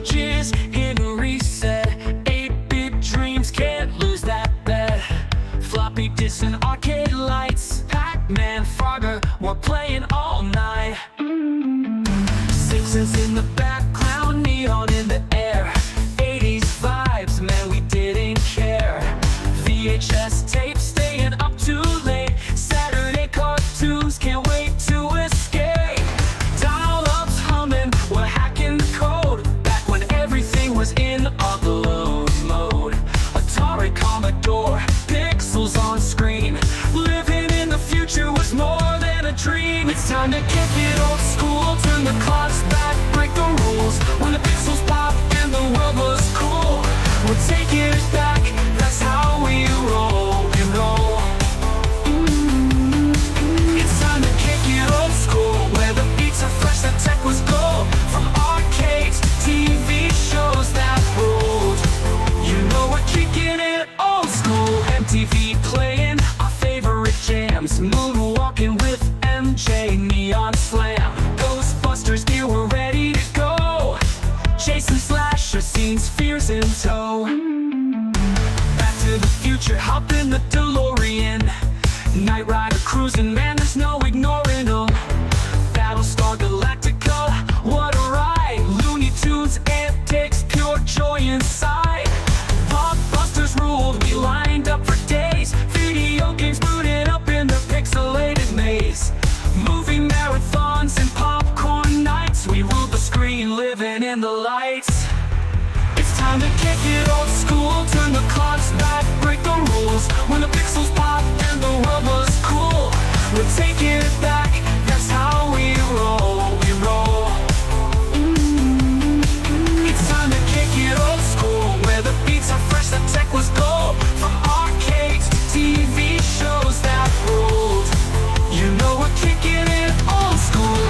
cartridges, hit and reset. 8-bit dreams, can't lose that bet. Floppy disks and arcade lights. Pac-Man, Frogger, we're playing all night. Simpsons in the background, neon in the air. 80s vibes, man, we didn't care. VHS tapes, staying up too late. Saturday cartoons, can't wait to escape. Dial-ups humming, we're hacking the code. Back when everything was in upload mode. Atari, Commodore, pixels on screen. Living in the future was more than a dream. It's time to kick it old school, turn the clocks back, break the rules. When the pixels pop and the world was cool, we're taking it back, that's how we roll, we roll. It's time to kick it old school, where the beats are fresh, the tech was gold. From arcades, TV shows that ruled. You know we're kicking it old school. MTV playing our favorite jams. Moonwalking with MJ, Neon Slam. Ghostbusters gear, we're ready to go. Chasing slasher scenes, fears in tow. Back to the future, hop in the DeLorean. Knight Rider cruising, man, there's no ignoring them. Battlestar Galactica, what a ride. Looney Tunes, antics, pure joy inside. Blockbusters ruled, we lined up for days. Video games booted up in the pixelated maze. Movie marathons and popcorn nights, we ruled the screen, living in the lights. It's time to kick it old school, turn the clocks back, break the rules. When the pixels pop and the world was cool, we're taking it back, that's how we roll, we roll. It's time to kick it old school, where the beats are fresh, the tech was gold. From arcades to TV shows that ruled, you know we're kicking it old school.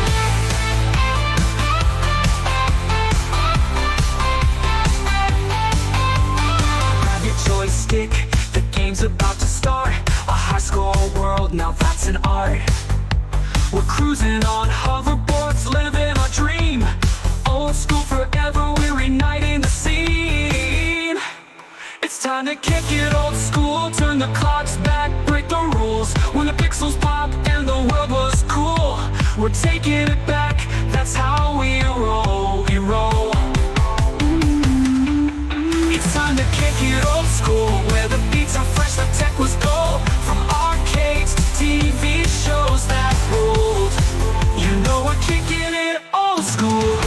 Grab your joystick, the game's about to start. A high-score world, now that's an art. We're cruising on hoverboards, living our dream. Old school forever, we're igniting the scene. It's time to kick it old school, turn the clocks back, break the rules. When the pixels pop and the world was cool, we're taking it back, that's how we roll, we roll. It's time to kick it old school, where the beats are fresh, the tech was gold. From arcades to TV shows that ruled, you know we're kicking it old school.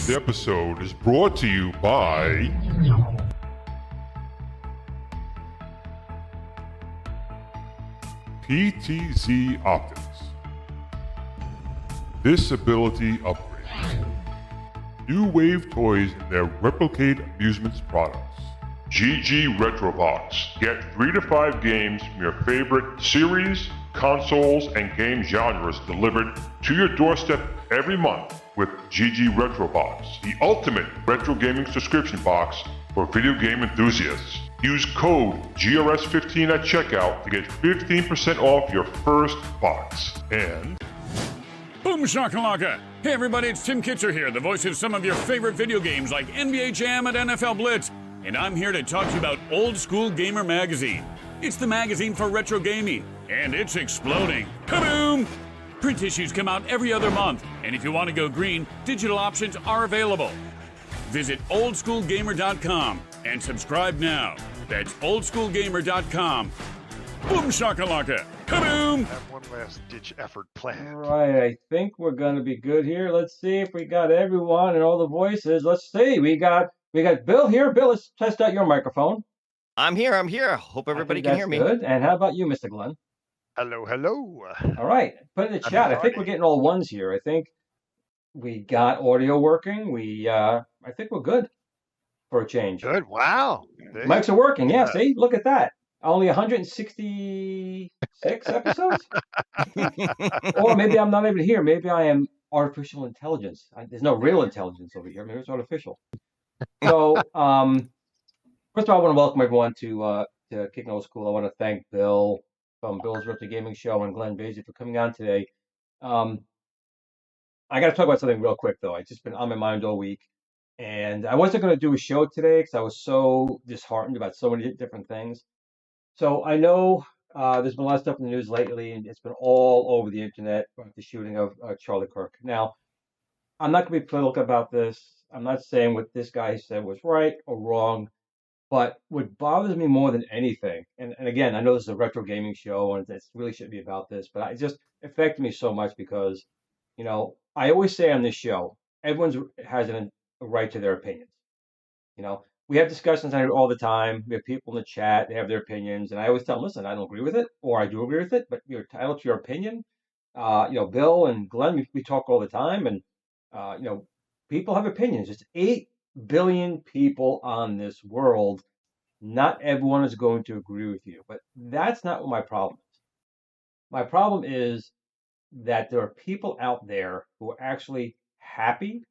This episode is brought to you by PTZ Optics. This ability upgrade. New Wave Toys and their Replicate Amusements products. GG Retrobox. Get 3 to 5 games from your favorite series, consoles, and game genres delivered to your doorstep every month with GG Retrobox, the ultimate retro gaming subscription box for video game enthusiasts. Use code GRS15 at checkout to get 15% off your first box. And Boom shakalaka! Hey everybody, it's Tim Kitzer here, the voice of some of your favorite video games like NBA Jam and NFL Blitz, and I'm here to talk to you about Old School Gamer Magazine. It's the magazine for retro gaming, and it's exploding. Kaboom! Print issues come out every other month, and if you want to go green, digital options are available. Visit oldschoolgamer.com and subscribe now. That's oldschoolgamer.com. Boom shakalaka! Kaboom! Have one last ditch effort planned. All right, I think we're gonna be good here. Let's see if we got everyone and all the voices. Let's see. We got Bill here. Bill, let's test out your microphone. I'm here. Hope everybody can hear me. Good. And how about you, Mr. Glen? Hello, hello. All right. Put in the chat. I think we're getting all ones here. I think we got audio working. I think we're good for a change. Good. Wow. There Mics you are working. Yeah, go. see? Look at that. Only 166 episodes? Or maybe I'm not even here. Maybe I am artificial intelligence. There's no real intelligence over here. Maybe it's artificial. So, first of all, I want to welcome everyone to Kickin'it Skool. I want to thank Bill from Bill's Retro Gaming Show and Glen for coming on today. I got to talk about something real quick, though. It's just been on my mind all week. And I wasn't going to do a show today because I was so disheartened about so many different things. So I know there's been a lot of stuff in the news lately, and it's been all over the internet about the shooting of Charlie Kirk. Now, I'm not going to be political about this. I'm not saying what this guy said was right or wrong. But what bothers me more than anything, and again, I know this is a retro gaming show and it really shouldn't be about this, but it just affected me so much because, I always say on this show, everyone has a right to their opinions. We have discussions on it all the time. We have people in the chat, they have their opinions, and I always tell them, listen, I don't agree with it, or I do agree with it, but you're entitled to your opinion. Bill and Glenn, we talk all the time, and, people have opinions. It's 8 billion people on this world. Not everyone is going to agree with you, but that's not what my problem is. My problem is that there are people out there who are actually happy,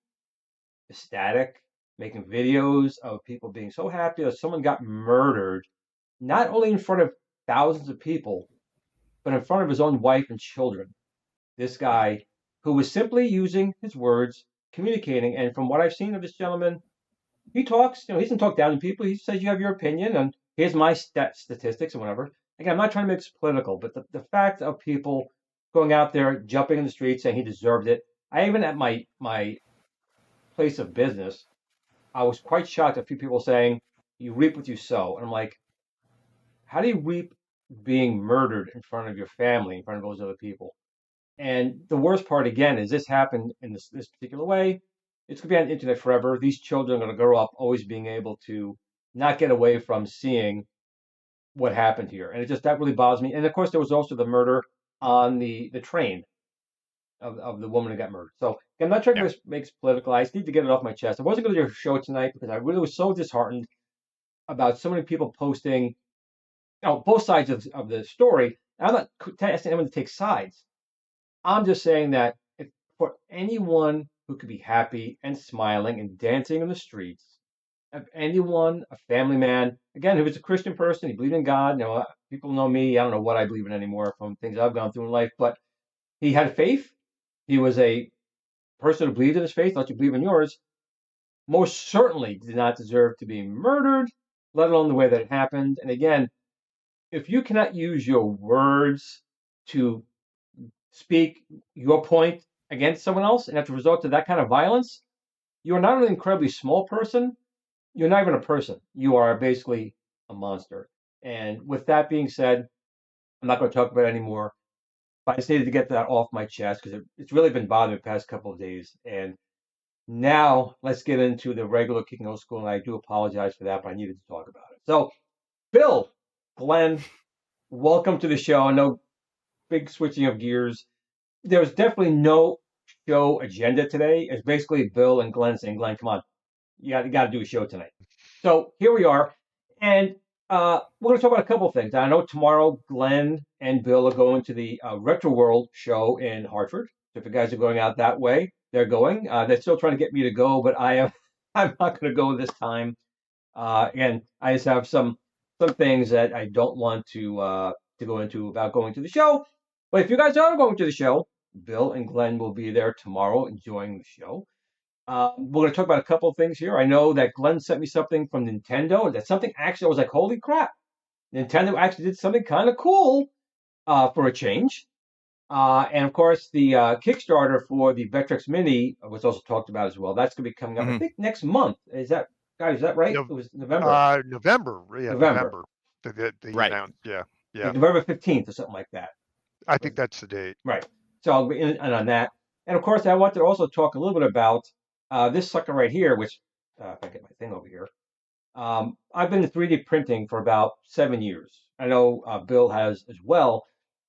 ecstatic, making videos of people being so happy that someone got murdered, not only in front of thousands of people, but in front of his own wife and children. This guy who was simply using his words, communicating, and from what I've seen of this gentleman, he talks, he doesn't talk down to people. He says, you have your opinion, and here's my statistics and whatever. Again, I'm not trying to make this political, but the fact of people going out there, jumping in the street, saying he deserved it. I even at my place of business, I was quite shocked at a few people saying, you reap what you sow. And I'm like, how do you reap being murdered in front of your family, in front of those other people? And the worst part, again, is this happened in this particular way. It's going to be on the internet forever. These children are going to grow up always being able to not get away from seeing what happened here. And that really bothers me. And of course, there was also the murder on the train of the woman who got murdered. So I'm not trying to make it political. I just need to get it off my chest. I wasn't going to do a show tonight because I really was so disheartened about so many people posting, both sides of the story. I'm not asking anyone to take sides. I'm just saying that for anyone who could be happy and smiling and dancing in the streets, of anyone, a family man, again, who was a Christian person, he believed in God. People know me. I don't know what I believe in anymore from things I've gone through in life, but he had faith. He was a person who believed in his faith, let you believe in yours. Most certainly did not deserve to be murdered, let alone the way that it happened. And again, if you cannot use your words to speak your point against someone else and have to resort to that kind of violence, you are not only an incredibly small person, you're not even a person. You are basically a monster. And with that being said, I'm not going to talk about it anymore. But I just needed to get that off my chest because it's really been bothering me the past couple of days. And now let's get into the regular Kickin'it Skool. And I do apologize for that, but I needed to talk about it. So, Bill, Glenn, welcome to the show. I know big switching of gears. There's definitely no show agenda today. It's basically Bill and Glenn saying, Glenn, come on, you got to do a show tonight. So here we are. And we're going to talk about a couple of things. I know tomorrow Glenn and Bill are going to the Retro World show in Hartford. So if you guys are going out that way, they're going. They're still trying to get me to go, but I'm not going to go this time. And I just have some things that I don't want to go into about going to the show. But if you guys are going to the show, Bill and Glenn will be there tomorrow enjoying the show. We're going to talk about a couple of things here. I know that Glenn sent me something from Nintendo. That's something actually I was like, holy crap. Nintendo actually did something kind of cool for a change. And of course, the Kickstarter for the Vectrex Mini was also talked about as well. That's going to be coming up, I think, next month. Is that right? It was November. November. Yeah, November. The Right. announced, yeah. Like November 15th or something like that. I think that's the date. Right. So I'll be in on that. And of course, I want to also talk a little bit about this sucker right here, which, if I get my thing over here, I've been in 3D printing for about 7 years. I know Bill has as well.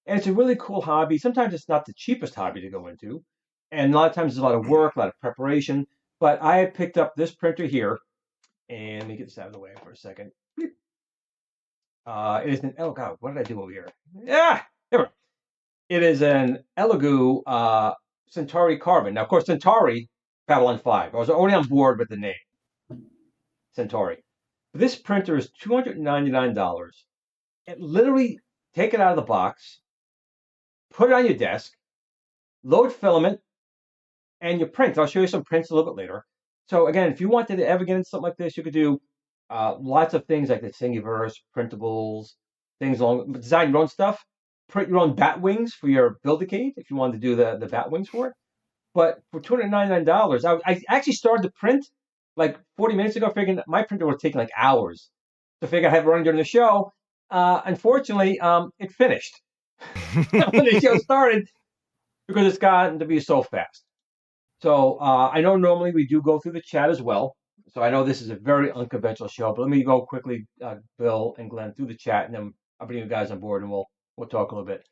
And it's a really cool hobby. Sometimes it's not the cheapest hobby to go into. And a lot of times there's a lot of work, a lot of preparation. But I have picked up this printer here. And let me get this out of the way for a second. It is an, oh God, what did I do over here? Yeah, there we go. It is an Elegoo Centauri Carbon. Now, of course, Centauri, Babylon 5. I was already on board with the name, Centauri. This printer is $299. It literally, take it out of the box, put it on your desk, load filament, and you print. I'll show you some prints a little bit later. So again, if you wanted to ever get into something like this, you could do lots of things like the Thingiverse, printables, things along, design your own stuff, print your own bat wings for your Build-A-Cade if you wanted to do the bat wings for it. But for $299, I actually started to print like 40 minutes ago, figuring my printer would take like hours. So I figured I'd have it running during the show. Unfortunately, it finished when the show started because it's gotten to be so fast. So I know normally we do go through the chat as well. So I know this is a very unconventional show, but let me go quickly, Bill and Glenn, through the chat, and then I'll bring you guys on board, and we'll talk a little bit.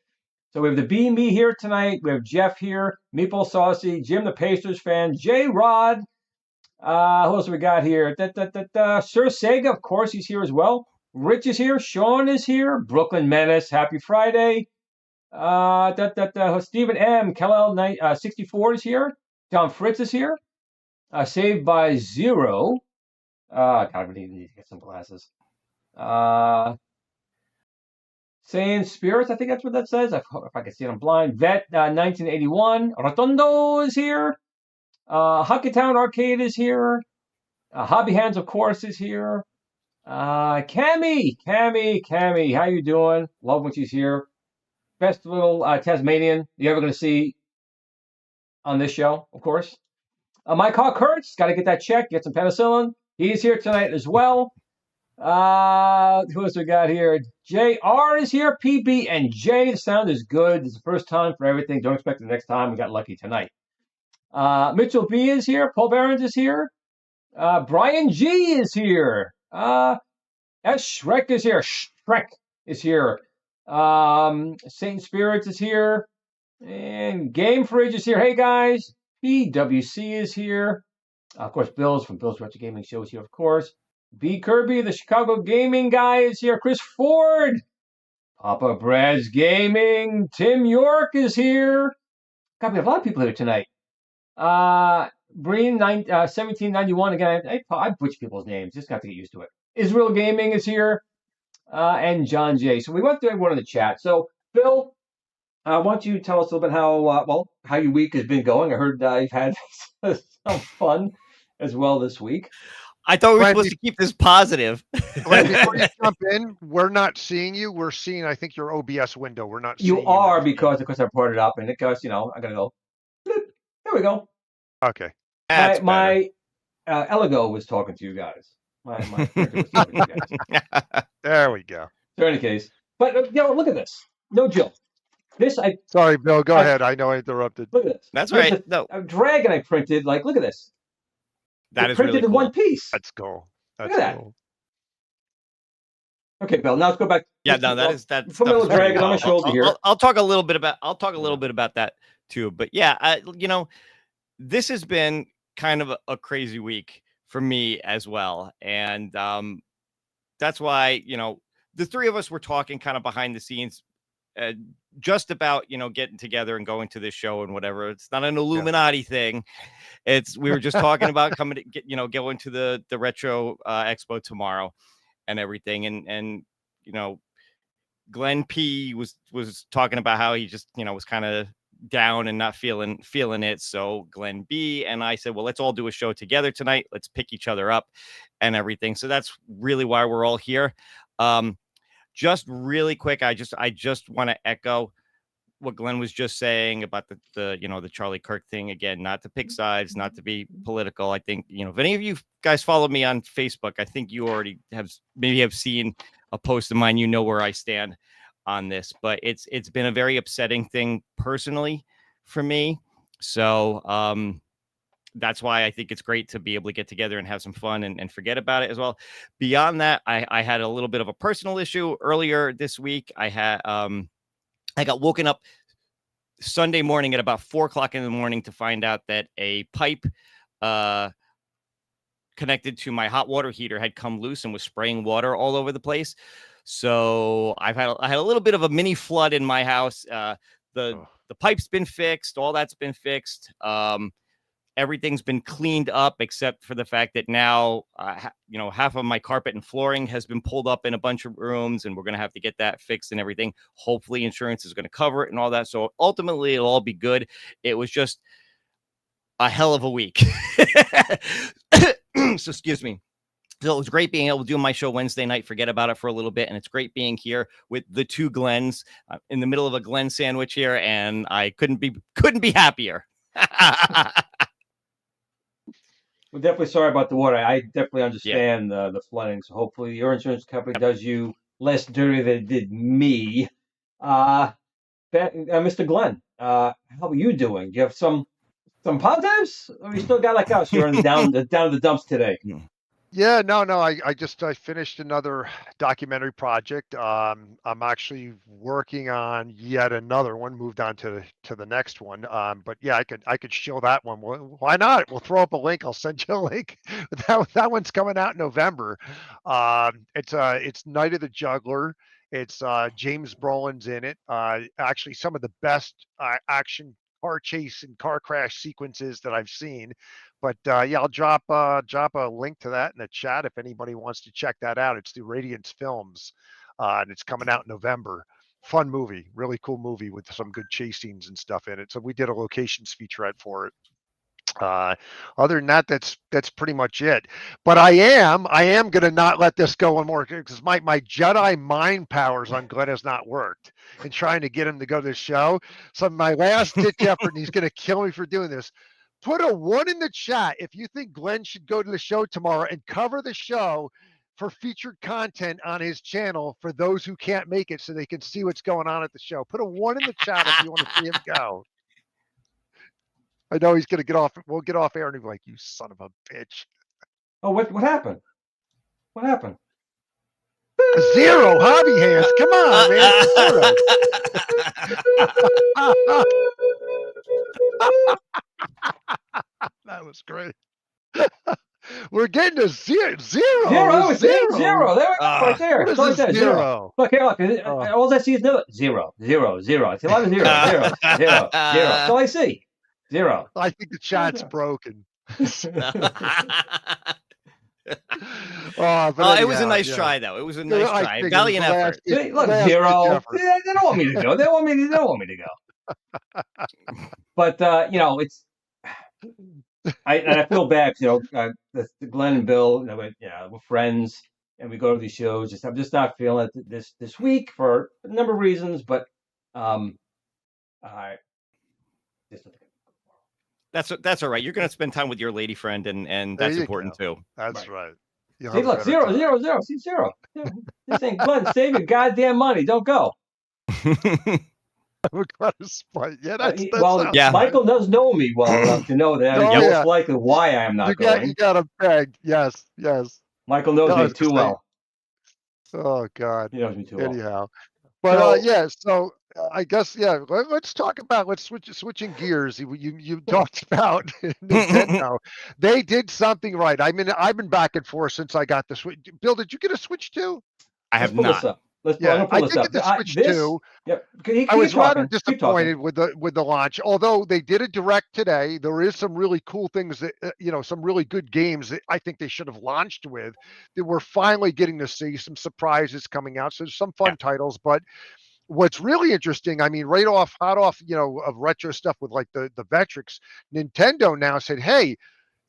So we have the Be Me here tonight. We have Jeff here, Meatball Saucy, Jim the Pacers fan, J Rod. Who else we got here? Sir Sega, of course, he's here as well. Rich is here. Sean is here. Brooklyn Menace, happy Friday. Stephen M. Kellel 64 is here. John Fritz is here. Saved by Zero. God, I really need to get some glasses. Saying Spirits, I think that's what that says. If I can see it, I'm blind. Vet 1981. Rotondo is here. Huckatown Arcade is here. Hobby Hands, of course, is here. Cammy, how you doing? Love when she's here. Best little Tasmanian you're ever going to see on this show, of course. Mike Hawk Kurtz, got to get that check, get some penicillin. He's here tonight as well. Who else we got here? JR is here. PB and J. The sound is good. It's the first time for everything. Don't expect the next time. We got lucky tonight. Mitchell B is here. Paul Behrens is here. Brian G is here. S. Shrek is here. Shrek is here. Saint Spirits is here. And Game Fridge is here. Hey, guys. BWC is here. Of course, Bill's from Bill's Retro Gaming Show is here, of course. B. Kirby, the Chicago Gaming guy, is here. Chris Ford. Papa Brad's Gaming. Tim York is here. God, we have a lot of people here tonight. Breen 1791. Again, I butcher people's names. Just got to get used to it. Israel Gaming is here. And John J. So we went through everyone in the chat. So, Bill, why don't you tell us a little bit how your week has been going? I heard you've had some fun as well this week. I thought we were supposed to keep this positive. Glenn, before you jump in, we're not seeing you. We're seeing, I think, your OBS window. We're not seeing you. You are because, of course, I brought it up, and because, I got to go. There we go. Okay. My Elego was talking to you guys. My printer was talking to you guys. There we go. So, in any case, but look at this. No joke. Sorry, Bill. Go ahead. I know I interrupted. Look at this. That's right. No, a dragon I printed. Like, look at this. that is printed really in cool. one piece. That's cool. That's Look at that. cool. Okay, Bill. Now let's go back. Yeah, no, that's Put my little dragon on my shoulder here. I'll talk a little bit about that too. But yeah, this has been kind of a crazy week for me as well, and that's why the three of us were talking kind of behind the scenes. Just about getting together and going to this show and whatever. It's not an Illuminati thing. We were just talking about coming to going to the retro expo tomorrow and everything. And Glen P was talking about how he just was kind of down and not feeling it. So Glen B and I said, well, let's all do a show together tonight. Let's pick each other up and everything. So that's really why we're all here. Just really quick, I just want to echo what Glenn was just saying about the Charlie Kirk thing. Again, not to pick sides, not to be political. I think, if any of you guys follow me on Facebook, I think you already have seen a post of mine. Where I stand on this, but it's been a very upsetting thing personally for me. So that's why I think it's great to be able to get together and have some fun and forget about it as well. Beyond that, I had a little bit of a personal issue earlier this week. I got woken up Sunday morning at about 4:00 in the morning to find out that a pipe connected to my hot water heater had come loose and was spraying water all over the place. So I had a little bit of a mini flood in my house. The pipe's been fixed. All that's been fixed. Everything's been cleaned up except for the fact that now, half of my carpet and flooring has been pulled up in a bunch of rooms, and we're going to have to get that fixed and everything. Hopefully insurance is going to cover it and all that. So ultimately it'll all be good. It was just a hell of a week. So excuse me. So it was great being able to do my show Wednesday night, forget about it for a little bit. And it's great being here with the two Glens in the middle of a Glen sandwich here. And I couldn't be happier. We're definitely sorry about the water. I definitely understand the flooding. So hopefully your insurance company does you less dirty than it did me. Mr. Glen, how are you doing? Do you have some positives? Or you still got like us? You're down to the dumps today. Yeah, no. I finished another documentary project. I'm actually working on yet another one. Moved on to the next one. But yeah, I could show that one. Why not? We'll throw up a link. I'll send you a link. That one's coming out in November. It's Night of the Juggler. It's James Brolin's in it. Actually, some of the best action car chase and car crash sequences that I've seen. But yeah, I'll drop a link to that in the chat if anybody wants to check that out. It's through Radiance Films, and it's coming out in November. Fun movie, really cool movie with some good chase scenes and stuff in it. So we did a locations featurette for it. Other than that, that's pretty much it. But I am gonna not let this go on more because my Jedi mind powers on Glen has not worked in trying to get him to go to the show. So my last ditch effort, and he's gonna kill me for doing this. Put a 1 in the chat if you think Glen should go to the show tomorrow and cover the show for featured content on his channel for those who can't make it so they can see what's going on at the show. Put a 1 in the chat if you want to see him go. I know he's going to get off. We'll get off air and he'll be like, you son of a bitch. Oh, what happened? What happened? 0 hobby hands. Come on, man. 0. That was great. We're getting to zero. Zero. There we go. Right there. What is this 0? Look here. Look. All I see is zero. I see a lot of zero. That's all I see. 0. I think the chat's broken. It was a nice try, though. It was a nice try. Valiant effort. Look, 0. They don't want me to go. They don't want me to go. But it's. I feel bad. The Glen and Bill. We're friends, and we go to these shows. I'm just not feeling it this week for a number of reasons. But That's all right. You're going to spend time with your lady friend, and that's important too. That's right. See, look, 0. See, 0. This ain't Glen. Save your goddamn money. Don't go. We're going to spite. Yeah, Michael does know me well enough to know that most likely why I am not going. You got him pegged. Yes. Michael knows me too well. Oh God. He knows me too well. Anyhow, but So I guess let's talk about switching gears. You talked about Nintendo. They did something right. I mean, I've been back and forth since I got the Switch. Bill, did you get a Switch too? I have not. I did get the Switch too. I was rather disappointed with the launch. Although they did a direct today, there is some really cool things that some really good games that I think they should have launched with. That we're finally getting to see some surprises coming out. So there's some fun titles, but what's really interesting, I mean, hot off, of retro stuff with like the Vectrix, Nintendo now said, hey,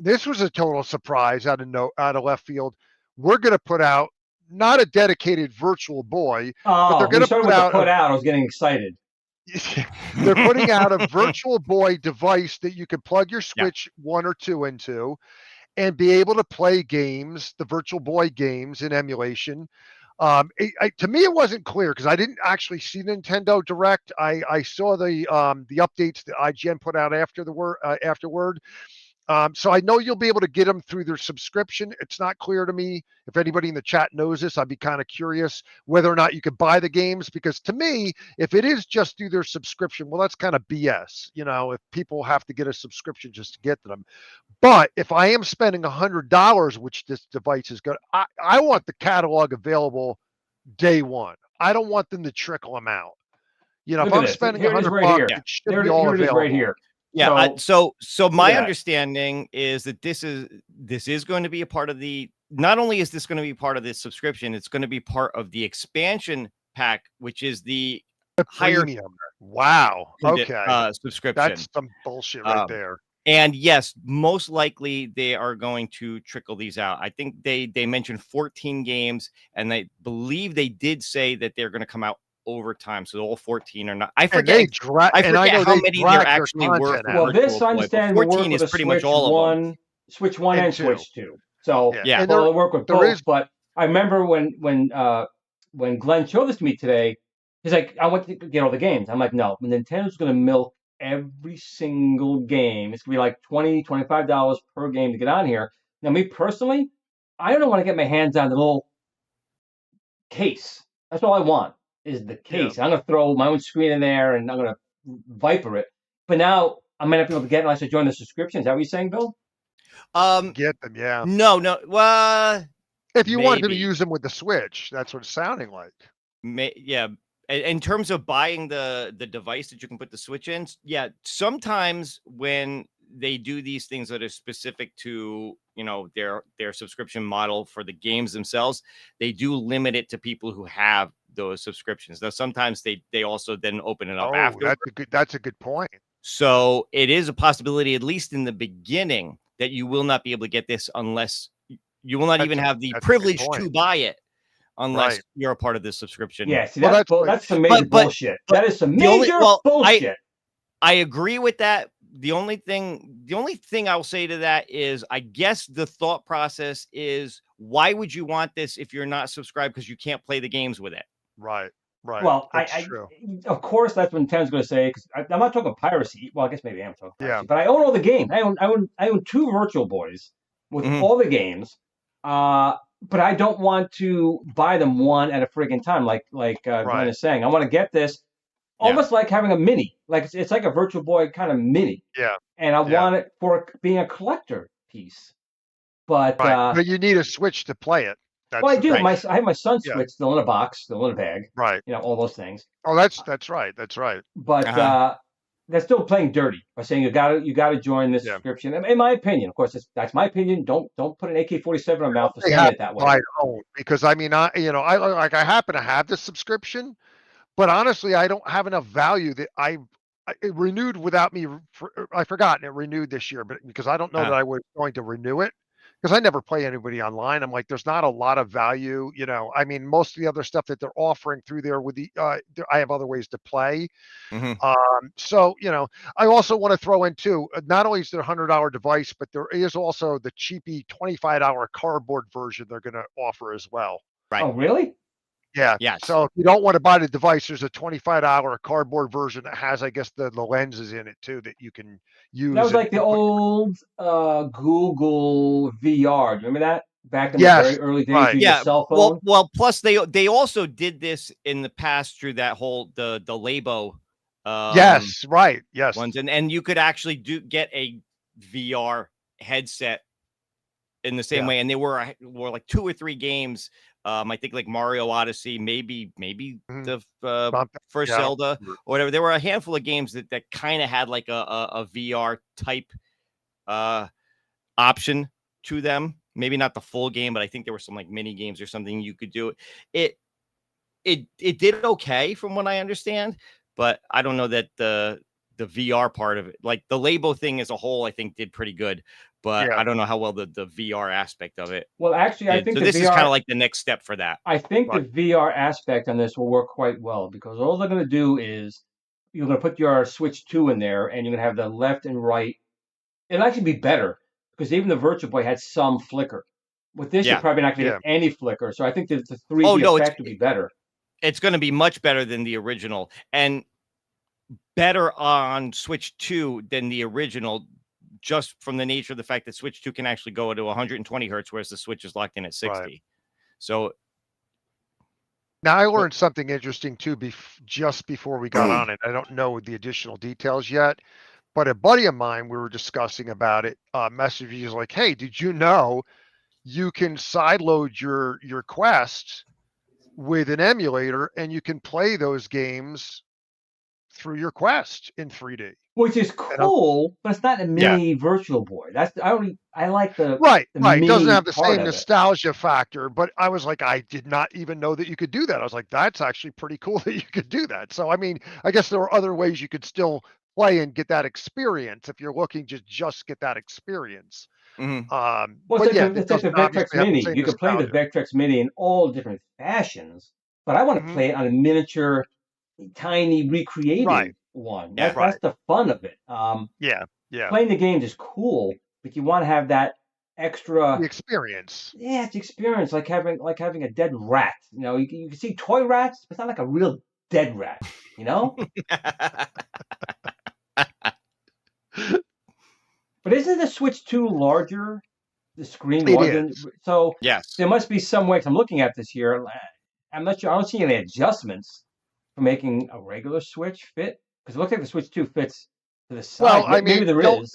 this was a total surprise out of left field. We're going to put out not a dedicated Virtual Boy, but they're going to put out. I was getting excited. They're putting out a Virtual Boy device that you can plug your Switch 1 or 2 into and be able to play games, the Virtual Boy games in emulation. To me, it wasn't clear because I didn't actually see Nintendo Direct. I saw the updates that IGN put out afterward, So I know you'll be able to get them through their subscription. It's not clear to me if anybody in the chat knows this. I'd be kind of curious whether or not you could buy the games, because to me, if it is just through their subscription, well, that's kind of BS. If people have to get a subscription just to get them. But if I am spending $100, which this device is good, I want the catalog available day one. I don't want them to trickle them out. Look If at I'm this. spending Here it is $100, right here. it should Here be all it is available. right here. Yeah. So, So my at that. understanding is that this is going to be a part of the. Not only is this going to be part of this subscription, it's going to be part of the expansion pack, which is the higher Premium. Wow. Okay. subscription. That's some bullshit right there. And yes, most likely they are going to trickle these out. I think they mentioned 14 games, and I believe they did say that they're going to come out over time. So all 14 are not. I forget. I forget how many there actually were. Well, this I understand will 14 work is with pretty Switch much all of them. Switch 1 and two. Switch 2. So Yeah. And it'll work with both. But I remember when Glen showed this to me today, he's like, I want to get all the games. I'm like, no, Nintendo's going to milk every single game. It's going to be like $20, $25 per game to get on here. Now, me personally, I don't want to get my hands on the little case. That's all I want is the case. I'm going to throw my own screen in there and I'm going to Viper it. But now I might not be able to get it unless I join the subscription. Is that what you're saying, Bill? Get them, yeah. No. Well, if you wanted to maybe. use them with the Switch, that's what it's sounding like. Yeah. In terms of buying the device that you can put the Switch in, yeah, sometimes when they do these things that are specific to their subscription model for the games themselves, they do limit it to people who have those subscriptions. Now sometimes they also then open it up after. That's a good point. So it is a possibility, at least in the beginning, that you will not be able to get this unless you will not even have the privilege to buy it. Unless you're a part of this subscription. Yeah, see, that's some major bullshit. That is some major bullshit. I agree with that. The only thing I'll say to that is, I guess the thought process is, why would you want this if you're not subscribed because you can't play the games with it? Right. Well, true. Of course, that's what Nintendo's going to say. Because I'm not talking piracy. Well, I guess maybe I am talking piracy. Yeah. But I own all the games. I own 2 Virtual Boys with all the games. But I don't want to buy them one at a friggin' time, like Glen is saying. I want to get this almost like having a mini. Like it's like a Virtual Boy kind of mini. Yeah. And I want it for being a collector piece. But but you need a Switch to play it. Well, I do. I have my son's Switch still in a box, still in a bag. Right. All those things. Oh, that's right. That's right. But they're still playing dirty by saying you got to join this subscription. In my opinion, of course, that's my opinion. Don't put an AK-47 in my mouth for saying it that way. Because I mean, I happen to have this subscription, but honestly, I don't have enough value that it renewed without me. I forgot it renewed this year, but because I don't know that I was going to renew it. Because I never play anybody online. I'm like, there's not a lot of value. I mean, most of the other stuff that they're offering through there with I have other ways to play. So, I also want to throw in too, not only is there a $100 device, but there is also the cheapy $25 cardboard version they're going to offer as well. Right. Oh, really? Yeah. Yes. So if you don't want to buy the device, there's a $25 cardboard version that has, I guess, the lenses in it too that you can use. That was like the old Google VR. Do you remember that? Back in the very early days of your cell phone. Well, plus they also did this in the past through that whole the Labo. Yes. Right. Yes. Ones and you could actually get a VR headset in the same way, and they were like 2 or 3 games. I think like Mario Odyssey, maybe the first Zelda or whatever. There were a handful of games that kind of had like a VR type option to them. Maybe not the full game, but I think there were some like mini games or something you could do. It did okay from what I understand, but I don't know that the VR part of it, like the Labo thing as a whole, I think did pretty good. But I don't know how well the VR aspect of it. Well, actually, I think this is kind of like the next step for that. I think the VR aspect on this will work quite well because all they're going to do is you're going to put your Switch 2 in there and you're going to have the left and right. It'll actually be better because even the Virtual Boy had some flicker. With this, you're probably not going to get any flicker. So I think the 3D effect will be better. It's going to be much better than the original and better on Switch 2 than the original. just from the nature of the fact that Switch 2 can actually go to 120 hertz, whereas the Switch is locked in at 60. Right. So Now I learned something interesting too, just before we got on it. I don't know the additional details yet, but a buddy of mine, we were discussing about it, messaged me, he's like, hey, did you know you can sideload your Quest with an emulator and you can play those games through your Quest in 3D? Which is cool, but it's not a mini Virtual Boy. That's I like the Right. the It doesn't mini have the part same of it. nostalgia factor, but I was like, I did not even know that you could do that. I was like, that's actually pretty cool that you could do that. So, I mean, I guess there are other ways you could still play and get that experience if you're looking to just get that experience. Mhm. Well, But it's yeah, like it the doesn't Vectrex obviously have the Mini. same You can play the nostalgia. Vectrex Mini in all different fashions, but I want to Mhm. play it on a miniature, tiny, recreated Right. one. Yeah. That's the fun of it. Yeah. Yeah. Playing the games is cool, but you want to have that extra. The experience. Yeah, it's experience like having a dead rat. You know, you can see toy rats, but it's not like a real dead rat. You know. But isn't the Switch 2 larger? The screen It wasn't. is. So Yes. there must be some way. 'Cause I'm looking at this here. I'm not sure. I don't see any adjustments for making a regular Switch fit. Because it looks like the Switch 2 fits to the side. Well, I Maybe mean, there is.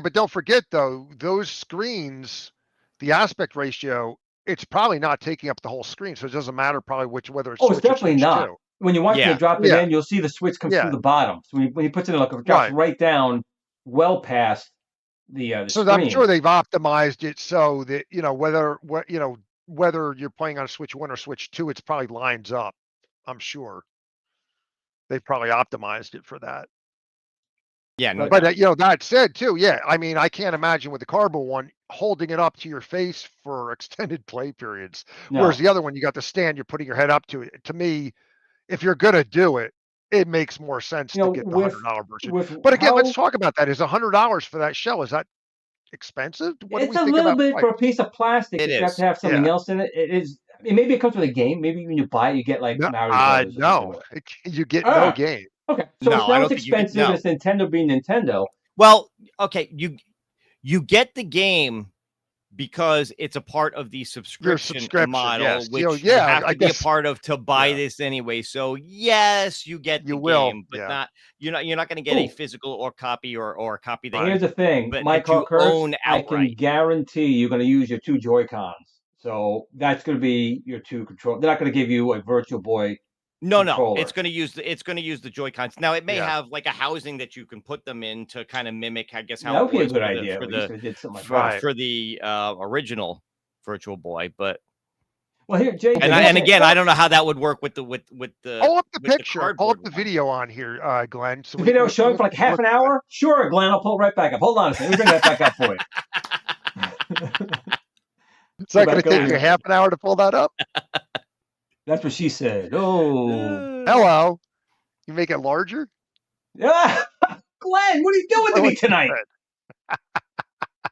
but don't forget though, those screens, the aspect ratio, it's probably not taking up the whole screen, so it doesn't matter probably whether it's Oh, it's Switch or definitely Switch not. 2. When you watch Yeah. it drop it Yeah. in, you'll see the Switch comes Yeah. through the bottom. So when he puts it in, it drops right down, well past the So screen. I'm sure they've optimized it so that, whether you're playing on a Switch 1 or Switch 2, it's probably lines up. I'm sure they've probably optimized it for that. Yeah. No But, doubt. That said too, yeah, I mean, I can't imagine with the cardboard one holding it up to your face for extended play periods. No. Whereas the other one, you got the stand, you're putting your head up to it. To me, if you're gonna do it, it makes more sense to get the $100 version. But again, let's talk about that. Is $100 for that shell? Is that expensive? What do It's we a think little about bit price? for a piece of plastic. It You have is. to have something Yeah. else in it. It is. I mean, maybe it comes with a game. Maybe when you buy it, you get like Mario Brothers or something No, with it. you get Ah. no game. Okay, so No, it's I not don't as think you get- expensive no. as Nintendo being Nintendo. Well, okay, you get the game because it's a part of the subscription model, yes. which you have I to be a guess part of to buy yeah. this anyway. So yes, you get the You will, game, but yeah. you're not going to get a Ooh. physical or copy or a copy that Here's the thing, but Mike that you Hawkhurst, own I can outright. guarantee you're going to use your two Joy-Cons. So that's going to be your two control. They're not going to give you a Virtual Boy. No, controller. it's going to use the Joy-Cons. Now it may Yeah. have like a housing that you can put them in to kind of mimic, I guess, how That it would be a was good for the- idea. for At the least if they did something like for, that. Right. for the original Virtual Boy, but Well, here, Jay. and again, I don't know how that would work with the Pull up the with picture. Pull cardboard up the one. video on here, Glenn. So The video showing for like half an hour? Sure, Glenn, I'll pull it right back up. Hold on a second. Let me bring that back up for you. Is that Go going back to take over you here. half an hour to pull that up? That's what she said. Oh. Hello. You make it larger? Ah, Glenn, what are you doing to me tonight?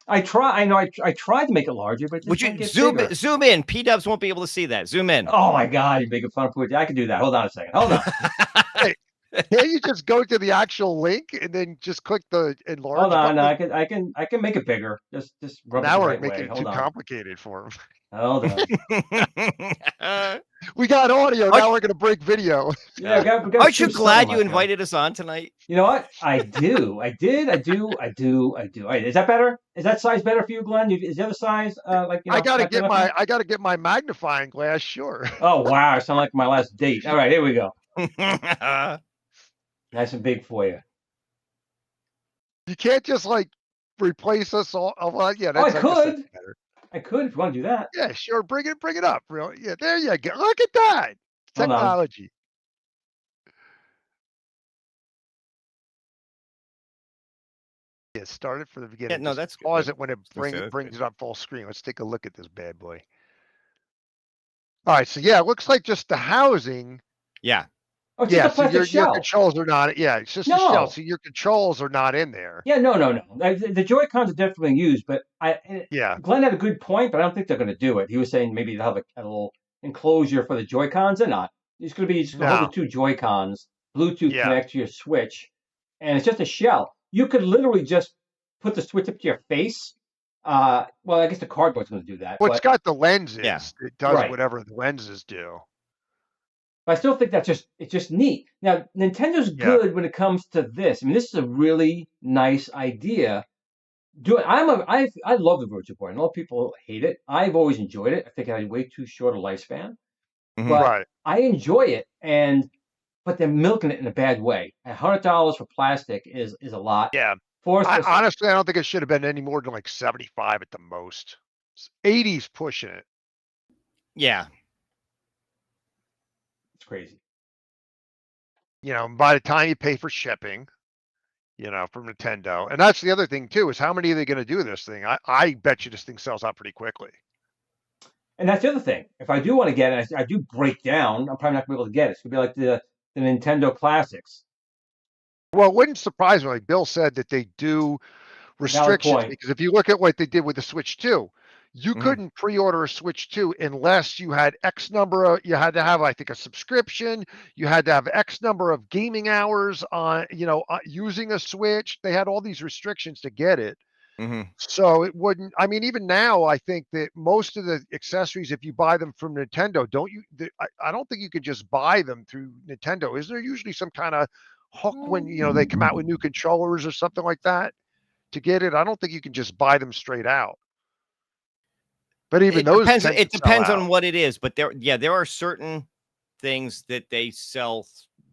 I tried to make it larger, but it Would just you won't get bigger. zoom in? P-dubs won't be able to see that. Zoom in. Oh my God, you're making fun of it. I can do that. Hold on a second. Hold on. Can't you just go to the actual link and then just click the enlarge Hold on. button? No, I can make it bigger. Just rub Now it the we're right making way. it Hold too on. complicated for him. Hold on. We got audio. Now we're going to break video. Yeah, we got Aren't you two glad something you like that. invited us on tonight? You know what? I do. I do. All right, is that better? Is that size better for you, Glenn? Is the other size like you know? I got to not good enough for you? I got to get my magnifying glass. Sure. Oh wow, I sound like my last date. All right, here we go. Yeah, Nice and big for you. You can't just like replace us all. Oh, well, yeah, Oh, I that's guess could. that's better. I could if you want to do that. Yeah, sure. Bring it up. Real. Yeah, there you go. Look at that Hold on. technology. Yeah, start it from the beginning. no, Just that's good. pause it when it gonna say that's brings good. it up full screen. Let's take a look at this bad boy. All right, so yeah, it looks like just the housing. Yeah. Oh, it's Yeah, just a so plastic your shell. controls are not. Yeah, it's just a shell. No. So your controls are not in there. Yeah, no. The Joy-Cons are definitely being used, but Yeah, Glenn had a good point, but I don't think they're going to do it. He was saying maybe they'll have a little enclosure for the Joy-Cons. They're not. It's going to be just gonna hold the two Joy-Cons, Bluetooth Yeah. connect to your Switch, and it's just a shell. You could literally just put the Switch up to your face. Well, I guess the cardboard's going to do that. Well, But it's got the lenses. Yeah. It does Right. whatever the lenses do. I still think it's just neat. Now, Nintendo's good when it comes to this. I mean, this is a really nice idea. I love the Virtual Boy. I know people hate it. I've always enjoyed it. I think it had way too short a lifespan, Mhm. but Right. I enjoy it. But they're milking it in a bad way. $100 for plastic is a lot. Yeah. Honestly, I don't think it should have been any more than like 75 at the most. 80's pushing it. Yeah. it's crazy. By the time you pay for shipping, from Nintendo. And that's the other thing too, is how many are they going to do this thing? I bet you this thing sells out pretty quickly. And that's the other thing. If I do want to get it, I do break down. I'm probably not going to be able to get it. It's going to be like the Nintendo Classics. Well, it wouldn't surprise me. Like Bill said that they do restrictions point. because if you look at what they did with the Switch 2, you couldn't pre-order a Switch 2 unless you had X number of, you had to have, I think, a subscription. You had to have X number of gaming hours on, using a Switch. They had all these restrictions to get it. Mhm. So it wouldn't, I mean, even now, I think that most of the accessories, if you buy them from Nintendo, I don't think you could just buy them through Nintendo. Isn't there usually some kind of hook when, they come out with new controllers or something like that to get it? I don't think you can just buy them straight out. But even those depends. tend It to sell depends out. on what it is, but there are certain things that they sell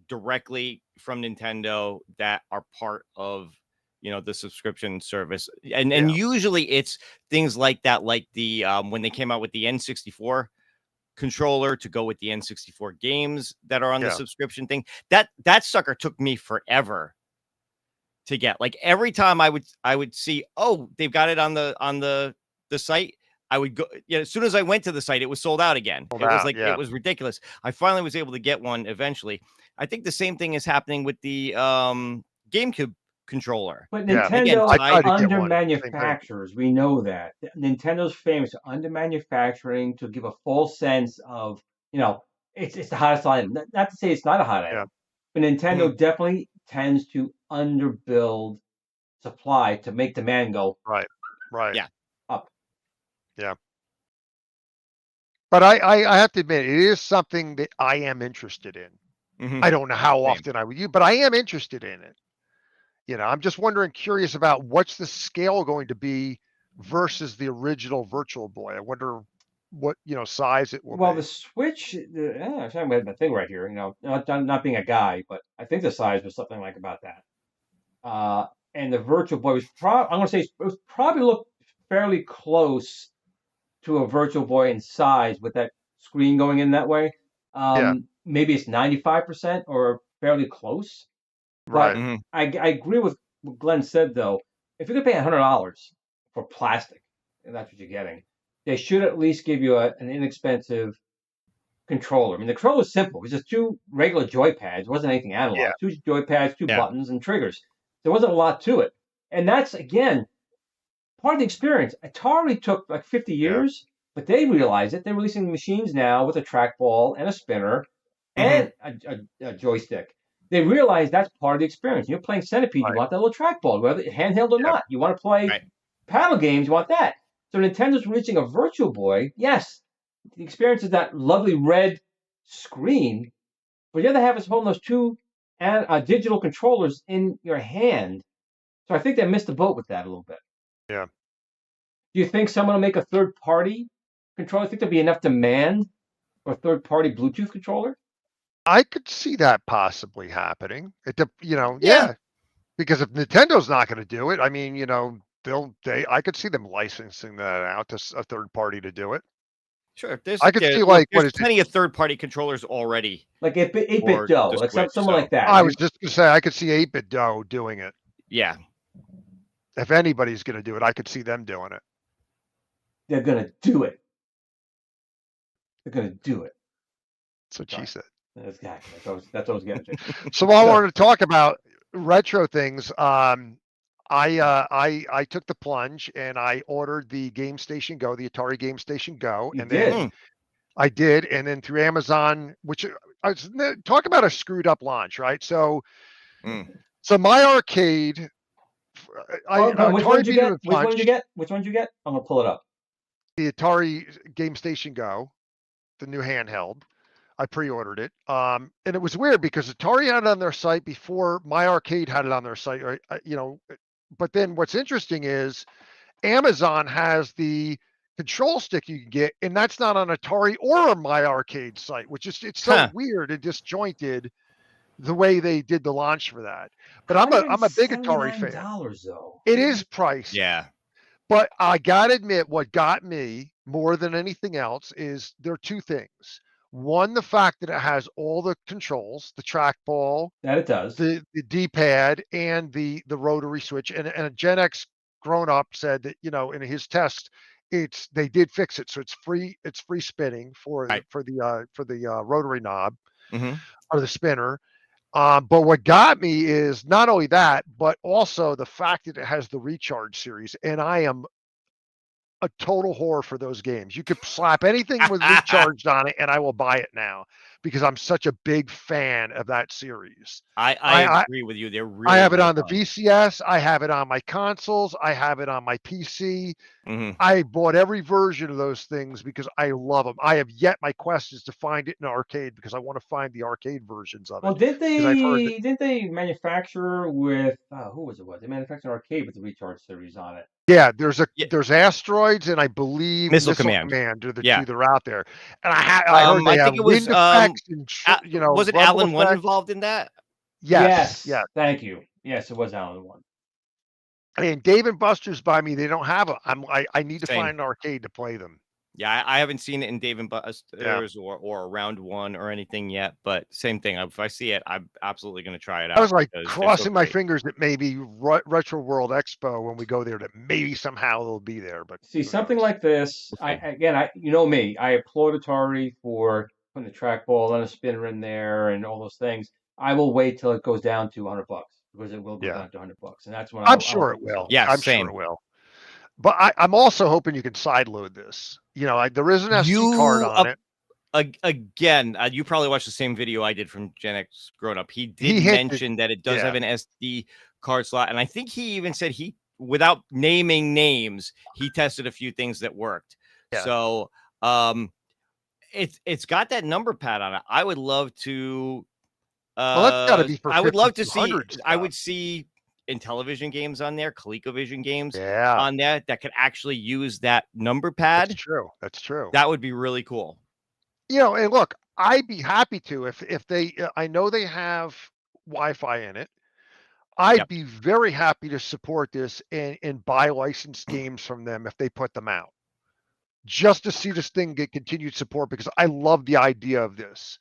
directly from Nintendo that are part of the subscription service, and usually it's things like that, like the when they came out with the N64 controller to go with the N64 games that are on the subscription thing. That sucker took me forever to get. Like every time I would see, oh, they've got it on the site. I would go, as soon as I went to the site, it was sold out again. It was like, it was ridiculous. I finally was able to get one eventually. I think the same thing is happening with the GameCube controller. But Nintendo Again, under manufacturers. We know that. Nintendo's famous for under manufacturing to give a full sense of, it's the hottest item. Not to say it's not a hot item, but Nintendo definitely tends to underbuild supply to make demand go right. Yeah. up. Yeah. But I have to admit, it is something that I am interested in. Mhm. I don't know how often I would use, but I am interested in it. I'm just curious about what's the scale going to be versus the original Virtual Boy. I wonder what, size it will be. Well, the Switch, I'm talking about my thing right here, not being a guy, but I think the size was something like about that. And the Virtual Boy was I'm going to say it was probably look fairly close to a Virtual Boy in size with that screen going in that way. Maybe it's 95% or fairly close. But Right. I agree with what Glenn said, though. If you're going to pay $100 for plastic, and that's what you're getting, they should at least give you an inexpensive controller. I mean, the controller is simple. It's just two regular joypads. It wasn't anything analog. Yeah. Two joypads, two buttons, and triggers. There wasn't a lot to it. And that's, again, part of the experience. Atari took like 50 years, but they realized it. They're releasing machines now with a trackball and a spinner and a joystick. They realize that's part of the experience. You're playing Centipede, you want that little trackball, whether handheld or not. You want to play paddle games, you want that. So Nintendo's releasing a Virtual Boy. Yes, the experience is that lovely red screen, but the other half is holding those two digital controllers in your hand. So I think they missed the boat with that a little bit. Yeah. Do you think someone will make a third-party controller? I think there'll be enough demand for a third-party Bluetooth controller? I could see that possibly happening. Because if Nintendo's not going to do it, I mean, I could see them licensing that out to a third party to do it. Sure. I could see there's plenty of third-party controllers already. Like 8-bit Doe, like someone like that. I was just going to say, I could see 8-bit Doe doing it. Yeah. If anybody's going to do it, I could see them doing it. They're going to do it. They're going to do it. That's what she said. Exactly. That's what I was getting to. So while I wanted to talk about retro things, I took the plunge and I ordered the Game Station Go, the Atari Game Station Go, then I did, and then through Amazon, which talk about a screwed up launch, right? So my arcade Which one Atari did you beat him get? in Which one did you punch. get? Which one did you get? I'm gonna pull it up. The Atari Game Station Go, the new handheld. I pre-ordered it. And it was weird because Atari had it on their site before My Arcade had it on their site, right? But then what's interesting is Amazon has the control stick you can get, and that's not on Atari or My Arcade site, which is it's so Huh. weird and disjointed the way they did the launch for that. But I'm a big Atari fan. $79 though. It is pricey. Yeah. But I gotta admit, what got me more than anything else is there are two things. One, the fact that it has all the controls, the trackball, That it does. the D-pad, and the rotary switch. And a Gen X grown up said that, in his test, they did fix it. So it's free spinning for Right. the rotary knob hmm or the spinner. But what got me is not only that, but also the fact that it has the Recharge series, and I am a total whore for those games. You could slap anything with Recharged on it, and I will buy it now because I'm such a big fan of that series. I agree with you. They're really. I have it really on the fun. VCS. I have it on my consoles. I have it on my PC. Mhm. I bought every version of those things because I love them. I have yet my quest is to find it in an arcade because I want to find the arcade versions of it. Well, I've heard that- didn't they manufacture with who was it? They manufactured an arcade with the Recharge series on it. Yeah, Yeah. there's Asteroids and I believe Missile Missile Command. Command are the Yeah. two that are out there. And I heard they I have think it was, wind effects and was it rumble Alan One effects. involved in that? Yes, yes. Thank you. Yes, it was Alan One. And Dave and Buster's by me, they don't have them. I need to Same. find an arcade to play them. Yeah, I haven't seen it in Dave and Buster's or Round One or anything yet, but same thing. If I see it, I'm absolutely going to try it out. I was like because they're so crossing my great. fingers that maybe Retro World Expo when we go there that maybe somehow they'll be there. But See, who something knows? like this. Okay. You know me. I applaud Atari for putting the trackball and a spinner in there and all those things. I will wait till it goes down to $100 because it will go Yeah. down to $100, and that's when I'm sure it will. Yeah, I'm same. sure it will. But I'm also hoping you can sideload this. There is an SD card on it. Again, you probably watched the same video I did from Gen X Grown Up. He did He hinted- mention that it does yeah. have an SD card slot, and I think he even said without naming names, he tested a few things that worked. Yeah. So, it's got that number pad on it. I would love to. Well, that's got to be for I would love to see. 5200 I stuff. would see Intellivision games on there, ColecoVision games Yeah, on there that could actually use that number pad. that's true. That's true. That would be really cool. And look, I'd be happy to if they. I know they have Wi-Fi in it. I'd Yep. be very happy to support this and buy licensed games from them if they put them out, just to see this thing get continued support because I love the idea of this.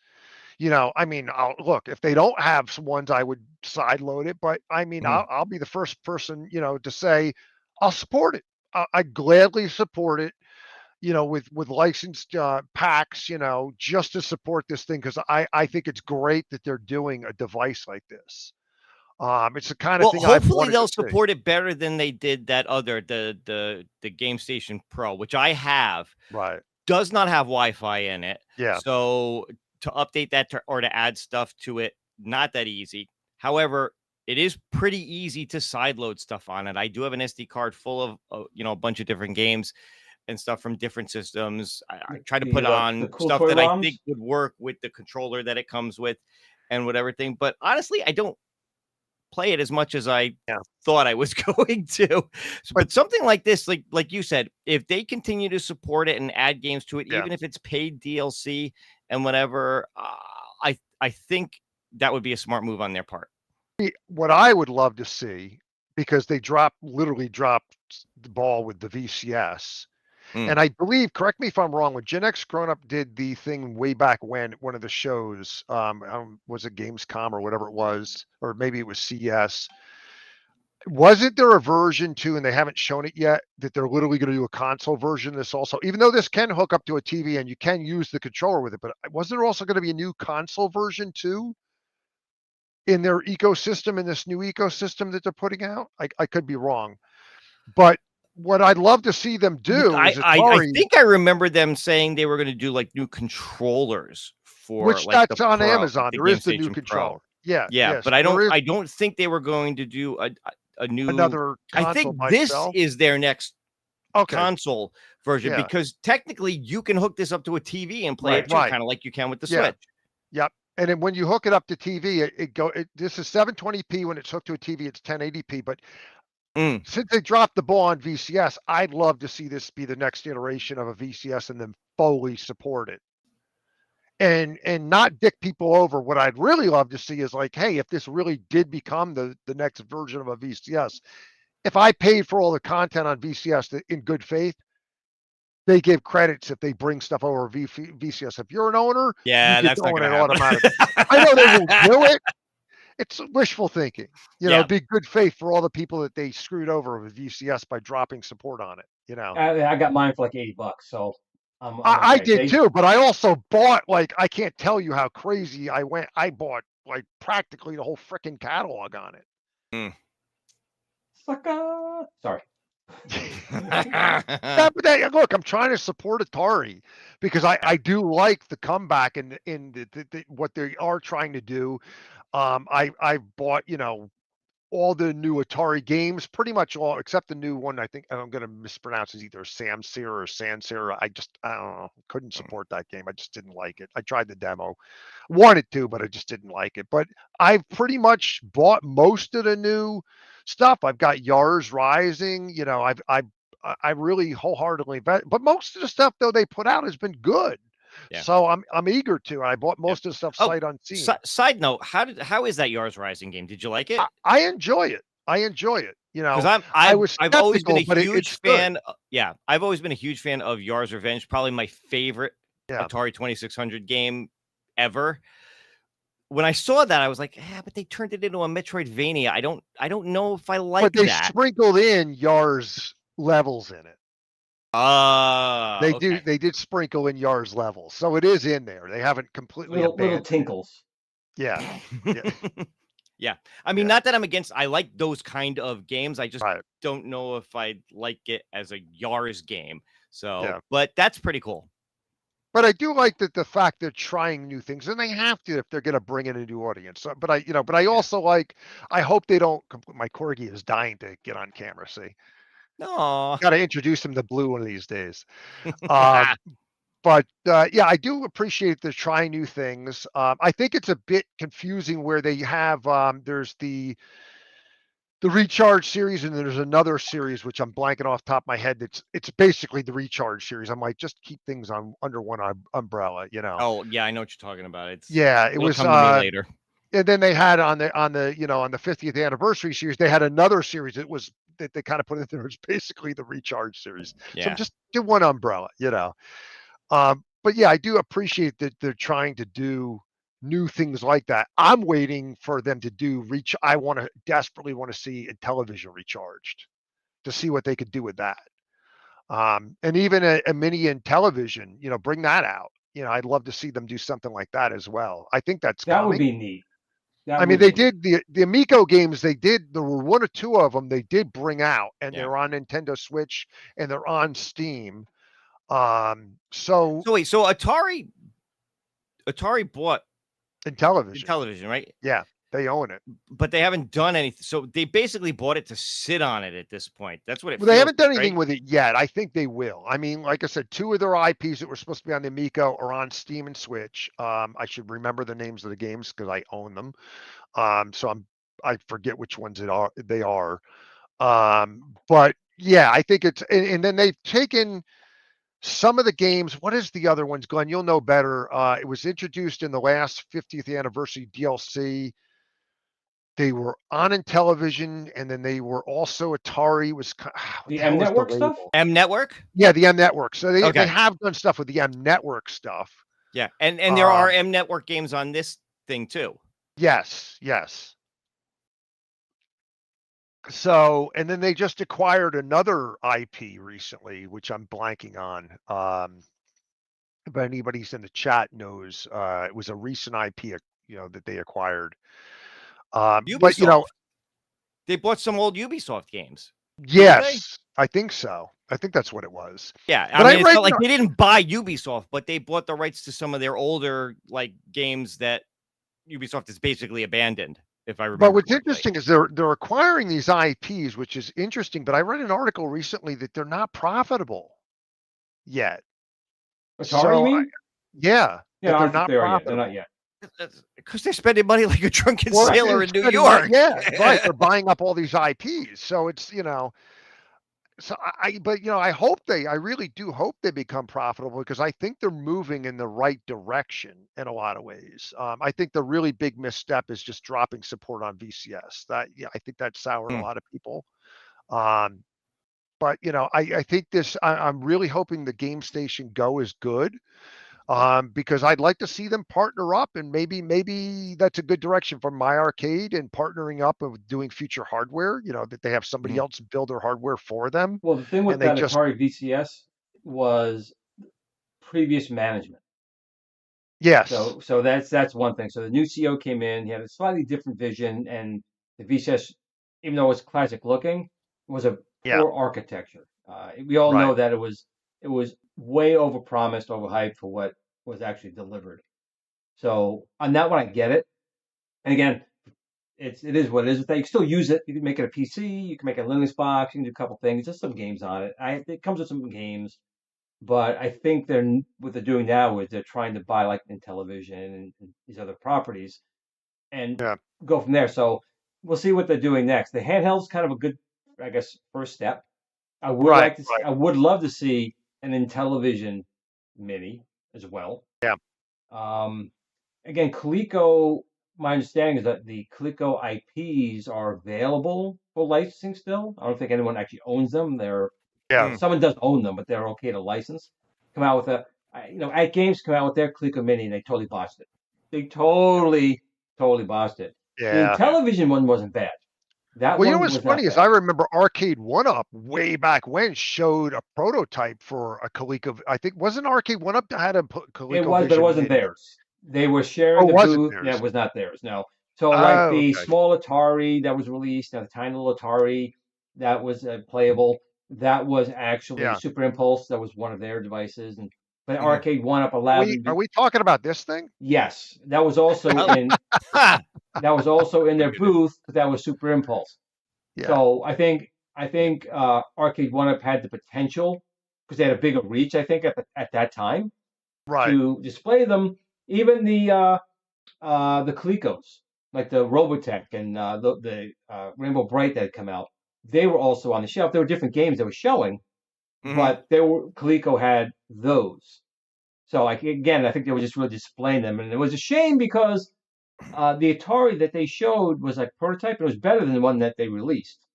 Look, if they don't have some ones, I would sideload it. But I mean, Mhm. I'll be the first person, to say I'll support it. I gladly support it. With licensed packs, just to support this thing because I think it's great that they're doing a device like this. It's the kind of Well, thing I've hopefully wanted they'll to see. support it better than they did that other the Game Station Pro, which I have, Right. does not have Wi-Fi in it. Yeah. So to update that or to add stuff to it, not that easy. However, it is pretty easy to sideload stuff on it. I do have an SD card full of a bunch of different games and stuff from different systems. I try to put The on cool stuff toy that I ROMs? think would work with the controller that it comes with and whatever thing. But honestly, I don't play it as much as I Yeah. thought I was going to. But something like this, like you said, if they continue to support it and add games to it, Yeah. even if it's paid DLC and whatever, I think that would be a smart move on their part. What I would love to see, because they literally dropped the ball with the VCS. And I believe, correct me if I'm wrong, when Gen X Grown Up did the thing way back when, one of the shows, was it Gamescom or whatever it was, or maybe it was CS. Wasn't there a version 2, and they haven't shown it yet, that they're literally going to do a console version of this also, even though this can hook up to a TV and you can use the controller with it, but wasn't there also going to be a new console version too in their ecosystem, in this new ecosystem that they're putting out? I could be wrong, but what I'd love to see them do I is Atari, think I remember them saying they were going to do like new controllers for which like that's the on Pro, Amazon. the There is Game the new Station Pro. controller. Yeah, Yeah, yes, but I there is. don't think they were going to do a new. Another I console think by this itself? is their next Okay, console version yeah, because technically you can hook this up to a TV and play it Right. too, right, kind of like you can with the yeah, Switch. yep. And then when you hook it up to TV, this is 720p. When it's hooked to a TV, it's 1080p. But Mm. since they dropped the ball on VCS, I'd love to see this be the next iteration of a VCS and then fully support it. And not dick people over. What I'd really love to see is like, hey, if this really did become the next version of a VCS, if I paid for all the content on VCS in good faith, they give credits if they bring stuff over VCS. If you're an owner, you Yeah, get that's not going going it to happen. automatically. I know they will do it. It's wishful thinking. Yeah. Be good faith for all the people that they screwed over with VCS by dropping support on it. I got mine for like $80, so I'm I okay. did too, but I also bought like I can't tell you how crazy I went. I bought like practically the whole freaking catalog on it. Mm. Sucker. Sorry. Yeah, but look, I'm trying to support Atari because I do like the comeback and in what they are trying to do. I bought all the new Atari games, pretty much all except the new one. I think I'm going to mispronounce it, either Samsir or Sansir. I don't know, couldn't support that game. I just didn't like it. I tried the demo, wanted to, but I just didn't like it. But I've pretty much bought most of the new stuff. I've got Yars Rising. I really wholeheartedly bet, but most of the stuff though they put out has been good. Yeah. So I'm eager to. I bought most of the stuff sight unseen. Side note, how is that Yours Rising game? Did you like it? I enjoy it. I enjoy it. Because I've always been a skeptical, but huge it's good. fan. Yeah, I've always been a huge fan of Yars Revenge. Probably my favorite Yeah. Atari 2600 game ever. When I saw that, I was like, yeah, but they turned it into a Metroidvania. I don't know if I like But they that. sprinkled in Yars levels in it. Okay. They did sprinkle in Yars levels, so it is in there. They haven't completely Little abandoned it. tinkles. Yeah. Yeah. Yeah. I mean, Yeah. not that I'm against. I like those kind of games. I just Right. don't know if I like it as a Yars game. So, Yeah. but that's pretty cool. But I do like that the fact they're trying new things, and they have to if they're going to bring in a new audience. But I also like. I hope they don't. My corgi is dying to get on camera. See, No. got to introduce him to Blue one of these days. But yeah, I do appreciate they're trying new things. I think it's a bit confusing where they have there's the Recharge series, and there's another series which I'm blanking off the top of my head. It's basically the Recharge series. I'm like, just keep things under one umbrella. Oh, yeah, I know what you're talking about. It was come to me later. and then they had on the 50th anniversary series, they had another series that they kind of put in there. It's basically the Recharge series. Yeah. So just do one umbrella. But yeah, I do appreciate that they're trying to do new things like that. I'm waiting for them to do I desperately want to see Intellivision Recharged to see what they could do with that. And even a mini Intellivision, bring that out. I'd love to see them do something like that as well. I think that's That coming. would be neat. I mean, they did the Amico games. There were one or two of them they did bring out, and they're on Nintendo Switch and they're on Steam. So wait, so Atari bought Intellivision, right? Yeah, they own it. But they haven't done anything. So they basically bought it to sit on it at this point. That's what it Well, they haven't done right? anything with it yet. I think they will. I mean, like I said, two of their IPs that were supposed to be on the Amico are on Steam and Switch. I should remember the names of the games because I own them. So I forget which ones they are. But yeah, I think it's and then they've taken some of the games. What is the other ones, Glenn? You'll know better. It was introduced in the last 50th anniversary DLC. They were on Intellivision, and then they were also Atari. The M Network stuff? M Network? Yeah, the M Network. So they Okay. have done stuff with the M Network stuff. Yeah, and there are M Network games on this thing too. Yes. So, and then they just acquired another IP recently, which I'm blanking on. If anybody's in the chat knows, it was a recent IP, that they acquired. But they bought some old Ubisoft games. Yes, I think so. I think that's what it was. Yeah, but I mean, it's not like they didn't buy Ubisoft, but they bought the rights to some of their older games that Ubisoft has basically abandoned. if I remember. But what's correctly. interesting is they're acquiring these IPs, which is interesting. But I read an article recently that they're not profitable yet. Atari, you mean? Yeah, Yeah, I that don't they're think not they are yet. They're profitable. not yet. Because they're spending money like a drunken Well, sailor it's in New spending York. money- Yeah, right. They're buying up all these IPs, so it's So but I really do hope they become profitable because I think they're moving in the right direction in a lot of ways. I think the really big misstep is just dropping support on VCS. I think that soured a lot of people. But I think I'm really hoping the Game Station Go is good. Because I'd like to see them partner up, and maybe that's a good direction for My Arcade and partnering up and doing future hardware. That they have somebody else build their hardware for them. Well, the thing with And they that just Atari VCS was previous management. yes, So that's one thing. So the new CEO came in, he had a slightly different vision, and the VCS, even though it's classic looking, was a yeah, poor architecture. We all right, know that it was way overpromised, overhyped for what was actually delivered. So on that one, I get it. And again, it is what it is. You can still use it. You can make it a PC. You can make it a Linux box. You can do a couple things. Just some games on it. It comes with some games. But I think what they're doing now is they're trying to buy like Intellivision and these other properties and yeah, go from there. So we'll see what they're doing next. The handheld's kind of a good, I guess, first step. I would right, like to. right, I would love to see an Intellivision Mini as well. yeah, Um, again, Coleco. My understanding is that the Coleco IPs are available for licensing still. I don't think anyone actually owns them. yeah, Someone does own them, but they're okay to license. Come out with at Games come out with their Coleco Mini, and they totally botched it. They totally botched it. The yeah. Intellivision one wasn't bad. That Well, one what's was not funny is bad. I remember Arcade One Up way back when showed a prototype for a Coleco. I think wasn't Arcade One Up had a It ColecoVision was, but it wasn't Mini? theirs. They were Oh, sharing the was it booth. Yeah, theirs? it was not theirs. No. So like Oh, the okay. small Atari that was released, the tiny little Atari that was playable, that was actually Yeah. Super Impulse. That was one of their devices, and but Mhm. Arcade One Up allowed them Are to. we talking about this thing? Yes, that was also in their booth, but that was Super Impulse. Yeah. So I think Arcade One Up had the potential because they had a bigger reach. I think at that time Right. to display them. Even the Colecos, like the Robotech and the Rainbow Bright that had come out, they were also on the shelf. There were different games they were showing, but Coleco had those. So again, I think they were just really displaying them, and it was a shame because the Atari that they showed was like prototype, and it was better than the one that they released.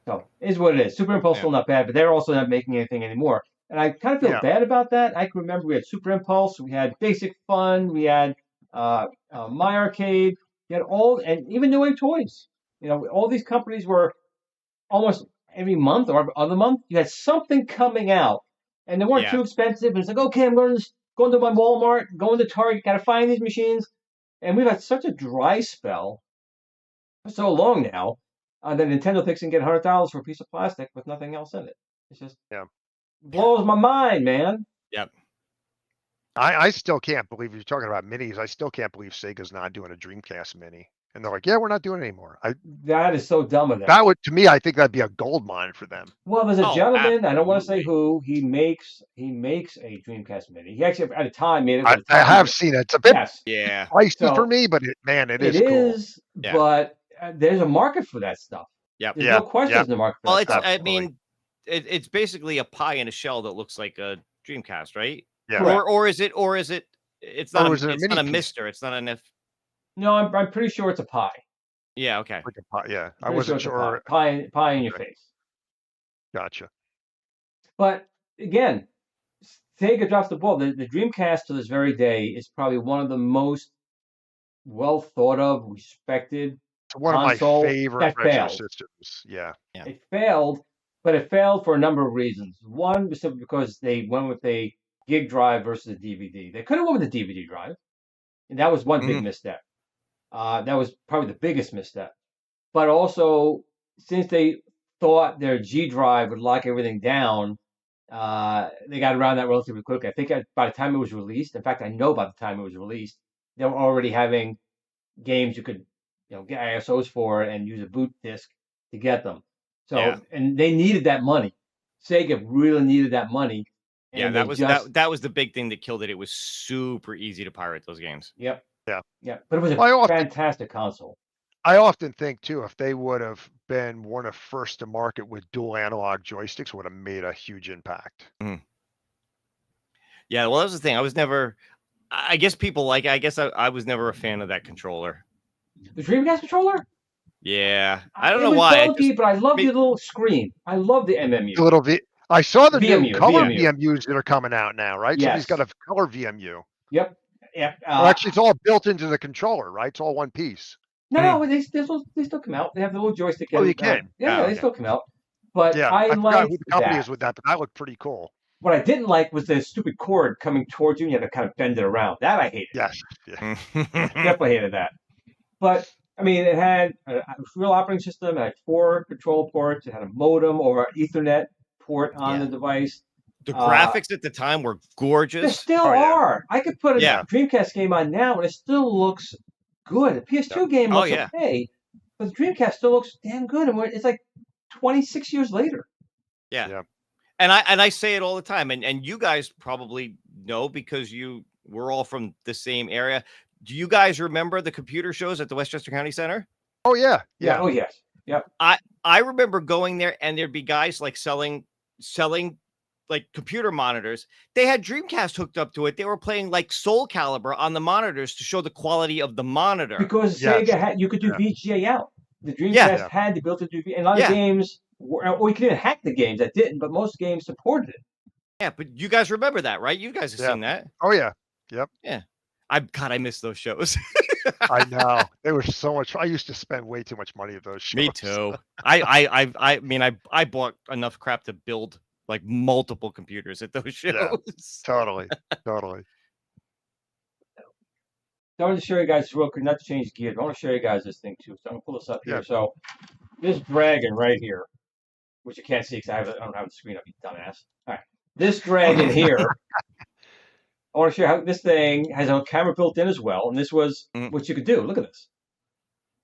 So it is what it is. Super Impulse still not bad, but they're also not making anything anymore. And I kind of feel Yeah. bad about that. I can remember we had Super Impulse, we had Basic Fun, we had My Arcade, we had and even New Wave Toys. All these companies were almost every month or other month, you had something coming out, and they weren't Yeah. too expensive. And it's like, okay, I'm going to my Walmart, going to Target, got to find these machines. And we've had such a dry spell for so long now that Nintendo thinks they can get $100 for a piece of plastic with nothing else in it. It's just Yeah. blows my mind, man. Yep. I still can't believe you're talking about minis. I still can't believe Sega's not doing a Dreamcast Mini. And they're like, yeah, we're not doing it anymore. That is so dumb of them. That would, to me, I think that'd be a gold mine for them. Well, there's a Oh, gentleman, I don't want to say absolutely. who, he makes a Dreamcast Mini. He actually at a time made it. I have seen it. It's a bit Yes, Yeah. pricey So- for me, but it it is cool. is, Yeah. but there's a market for that stuff. Yep. There's Yeah, no question yeah. there's a market for Well, that it's stuff. I Absolutely. mean, it's basically a pie in a shell that looks like a Dreamcast, right? Yeah. Correct. Or is it? It's Or not. is it a It's mini not a piece? Mister. It's not an F. No, I'm pretty sure it's a pie. Yeah. Okay. Like a pot, yeah. I Pretty wasn't it's a sure. Pie in your Okay. face. Gotcha. But again, Sega drops the ball. The Dreamcast to this very day is probably one of the most well thought of, respected It's one of my console favorite that retro failed. systems. Yeah. Yeah. It failed, but it failed for a number of reasons. One was simply because they went with a gig drive versus a DVD. They could have went with a DVD drive, and that was one big misstep. That was probably the biggest misstep. But also, since they thought their G drive would lock everything down, they got around that relatively quickly. I think by the time it was released, in fact, I know by the time it was released, they were already having games you could, get ISOs for and use a boot disk to get them. So, Yeah. and they needed that money. Sega really needed that money. Yeah, And that they was just, that was the big thing that killed it. It was super easy to pirate those games. Yep. Yeah. Yeah. But it was a Well, fantastic console. I often think too, if they would have been one of first to market with dual analog joysticks, would have made a huge impact. Yeah, well, that was the thing. I was never. I guess people like. I guess I was never a fan of that controller. The Dreamcast controller? Yeah, I don't It know was why. bulky, but I love the little screen. I love the MMU. The little I saw the new VMU, color VMU. VMUs that are coming out now, right? Yes. Somebody's got a color VMU. Yep. Yep. Well, actually, it's all built into the controller, right? It's all one piece. No, they still come out. They have the little joystick. Oh, you can. Yeah, Oh, they okay. still come out. But Yeah, I I forgot liked who the company that. is with that, but that looked pretty cool. What I didn't like was the stupid cord coming towards you and you had to kind of bend it around. That I hated. Yes. Yeah. Definitely hated that. But I mean, it had a real operating system. It had 4 control ports. It had a modem or an Ethernet port on the device. The graphics at the time were They gorgeous. still Oh, yeah. are. I could put a Yeah. Dreamcast game on now and it still looks good. The PS2 game looks yeah. okay, but the Dreamcast still looks damn good. And it's like 26 years later. Yeah. Yeah. And I say it all the time, and you guys probably know because we're all from the same area. Do you guys remember the computer shows at the Westchester County Center? Oh yeah. Yeah. Yeah. Oh yes. Yep. I remember going there and there'd be guys like selling like computer monitors. They had Dreamcast hooked up to it. They were playing like Soul Calibur on the monitors to show the quality of the monitor. Because Yes. Sega had, you could do VGA out. The Dreamcast Yeah. had the built-in VGA, and a lot of games, or you could even hack the games that didn't, but most games supported it. Yeah, but you guys remember that, right? You guys have seen that. Oh yeah. Yep. Yeah. I miss those shows. I know. They were so much. I used to spend way too much money at those shows. Me too. I mean, I bought enough crap to build like multiple computers at those shows. Yeah. Totally. Totally. So I want to show you guys real quick, not to change gears, but I want to show you guys this thing too. So I'm gonna pull this up here. Yeah. So this dragon right here, which you can't see because I don't have the screen up, you dumbass. All right, this dragon here. I want to show you how this thing has a camera built in as well, and this was what you could do. Look at this.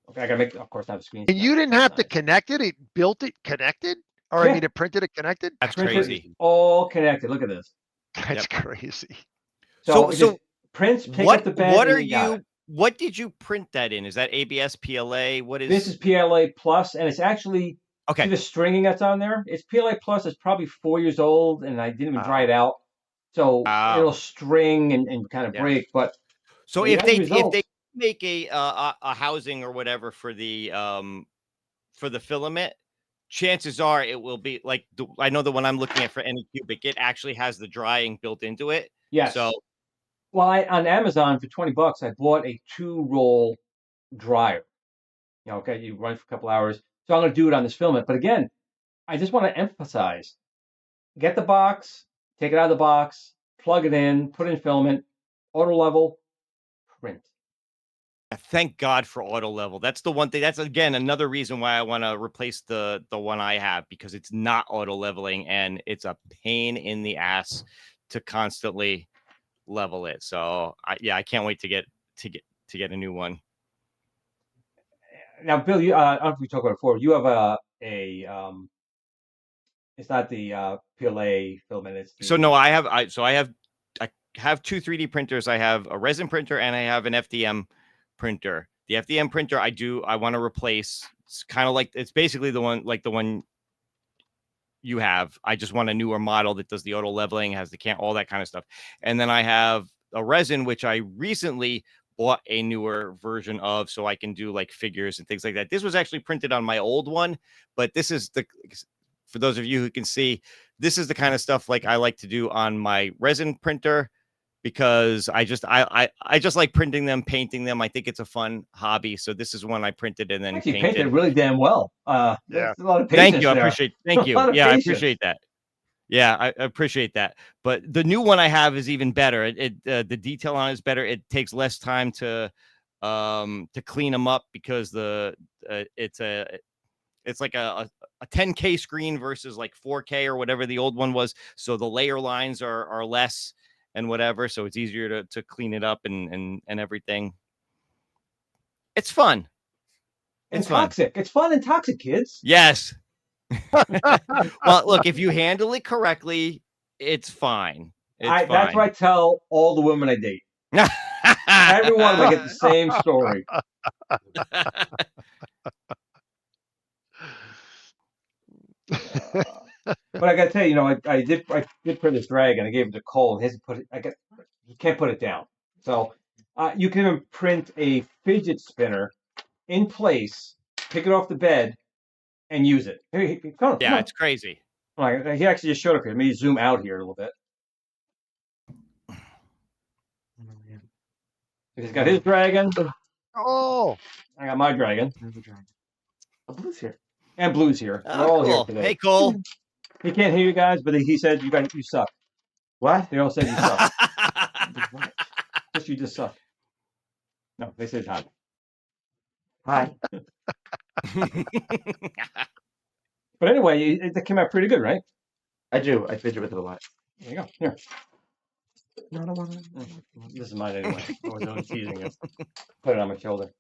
Okay, I gotta make, of course, not the screen. And you didn't have to connect it. It built it connected, or I Yeah. mean, it printed it connected. That's Printed, crazy. all connected. Look at this. That's crazy. So So prints, pick up the bed. what and are got it. what did you print that in? Is that ABS, PLA? What is This is PLA Plus, and it's actually, see okay? the stringing that's on there? It's PLA Plus. It's probably 4 years old, and I didn't even dry it out. So it'll string and kind of break. But So the if end they result- make a housing or whatever for the filament, chances are it will be like I know the one I'm looking at for Anycubic, it actually has the drying built into it. yes. So Well, on Amazon for $20, I bought a 2-roll dryer. Okay, you run it for a couple hours. So I'm going to do it on this filament. But again, I just want to emphasize: get the box, take it out of the box, plug it in, put in filament, auto level, print. thank God for auto level. That's the one thing. That's again another reason why I want to replace the one I have, because it's not auto leveling and it's a pain in the ass to constantly level it. So I can't wait to get a new one. Now, Bill, you I don't know if we talked about it before. You have it's not the PLA filament. It's the, So no, I have two 3D printers. I have a resin printer and I have an FDM printer. The FDM printer I want to replace. It's kind of like, it's basically the one you have. I just want a newer model that does the auto leveling, has the all that kind of stuff. And then I have a resin, which I recently bought a newer version of, so I can do like figures and things like that. This was actually printed on my old one, but this is for those of you who can see, this is the kind of stuff like I like to do on my resin printer, because I just like printing them, painting them. I think it's a fun hobby. So this is one I printed and then actually painted. painted really damn well. Yeah. That's a lot of patience. Thank you. I there. appreciate. Thank you. A lot of Yeah, I patience. appreciate that. Yeah, I appreciate that. But the new one I have is even better. The detail on it is better. It takes less time to clean them up, because it's like a 10K screen versus like 4K or whatever the old one was. So the layer lines are less, and whatever, so it's easier to clean it up and everything. It's fun. And It's fun. toxic. It's fun and toxic, kids. Yes. Well, look, if you handle it correctly, it's fine. It's fine. That's what I tell all the women I date. Everyone, I get the same story. But I gotta tell you, I did print this dragon. I gave it to Cole, and he hasn't put it. He can't put it down. So you can even print a fidget spinner in place, pick it off the bed, and use it. Here, come on, yeah, it's crazy. He actually just showed up here. Let me zoom out here a little bit. He's got his dragon. Oh, I got my dragon. There's a dragon. Oh, Blue's here. And Blue's here. We're Oh, all cool. here today. Hey, Cole. He can't hear you guys, but he said you suck. What? They all said you suck. What? Just you just suck. No, they said hi. Hi. But anyway, it came out pretty good, right? I do. I fidget with it a lot. There you go. Here. No, I don't want to. This is mine anyway. I was only teasing you. Put it on my shoulder.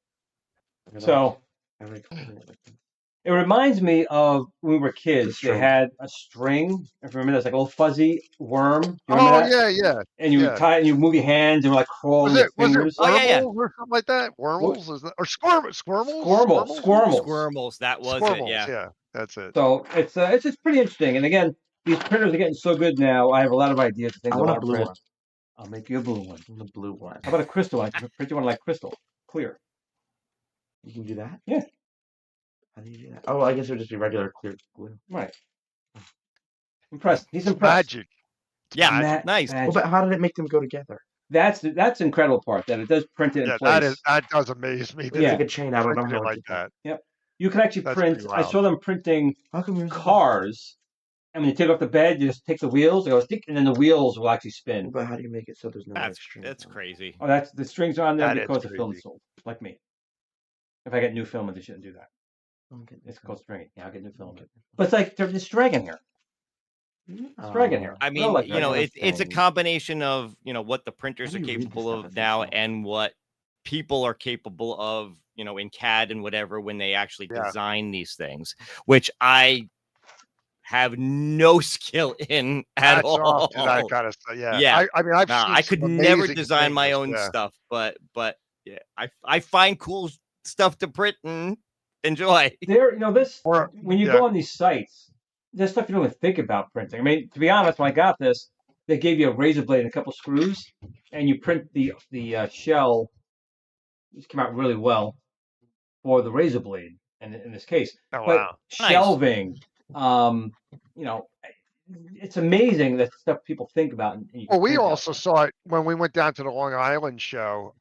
So it reminds me of when we were kids. They had a string. If you remember, there's like a little fuzzy worm. Do you remember that? yeah. And you would tie it and you move your hands and like crawl Was with your it fingers. Oh, yeah. Wormholes or something like that? Wormholes is that, or squirmels? Squirmels. Squirmels, that was Squirmels, it, yeah. yeah, that's it. So it's just pretty interesting. And again, these printers are getting so good now. I have a lot of ideas of things I I want a want to blue print. one. I'll make you a blue one. I want a blue one. How about a crystal one? I can print you one like crystal, clear. You can do that? Yeah. How do you do that? Oh, I guess it would just be regular clear glue. Right. Impressed. He's impressed. Magic. Yeah, nice. Well, but how did it make them go together? That's the incredible part, that it does print it in Yeah, place. that does amaze me. It's Yeah. like a chain. I don't know Printed how it like it did that. You can actually That's print. pretty I wild. saw them printing How come yours? cars, and when you take off the bed, you just take the wheels, they go stick, and then the wheels will actually spin. But how do you make it so there's no string? That's crazy. Oh, that's the strings are on there That is because the film crazy. is sold, like me. If I get new film, they shouldn't do that. Okay. It's called stringing. Yeah, I'll get new film. But it's like there's this dragon here. It's dragon here. I We all mean, like you know, dragon. it's a combination of, you know, what the printers How are do you read capable this stuff? of It's now so small. and what people are capable of, you know, in CAD and whatever when they actually Yeah. design these things, which I have no skill in at Hats all. off to that kind of stuff. Yeah. Yeah. I mean, I've Nah, seen I some could never amazing design my things, own yeah. stuff, but yeah, I find cool stuff to print and enjoy. There, this Or- when you yeah. go on these sites, there's stuff you don't even think about printing. I mean, to be honest, when I got this, they gave you a razor blade and a couple screws, and you print the shell. This came out really well for the razor blade, in this case. Oh, But wow. Nice. shelving, it's amazing that stuff people think about. And you can Well, we print out also there. saw it when we went down to the Long Island show,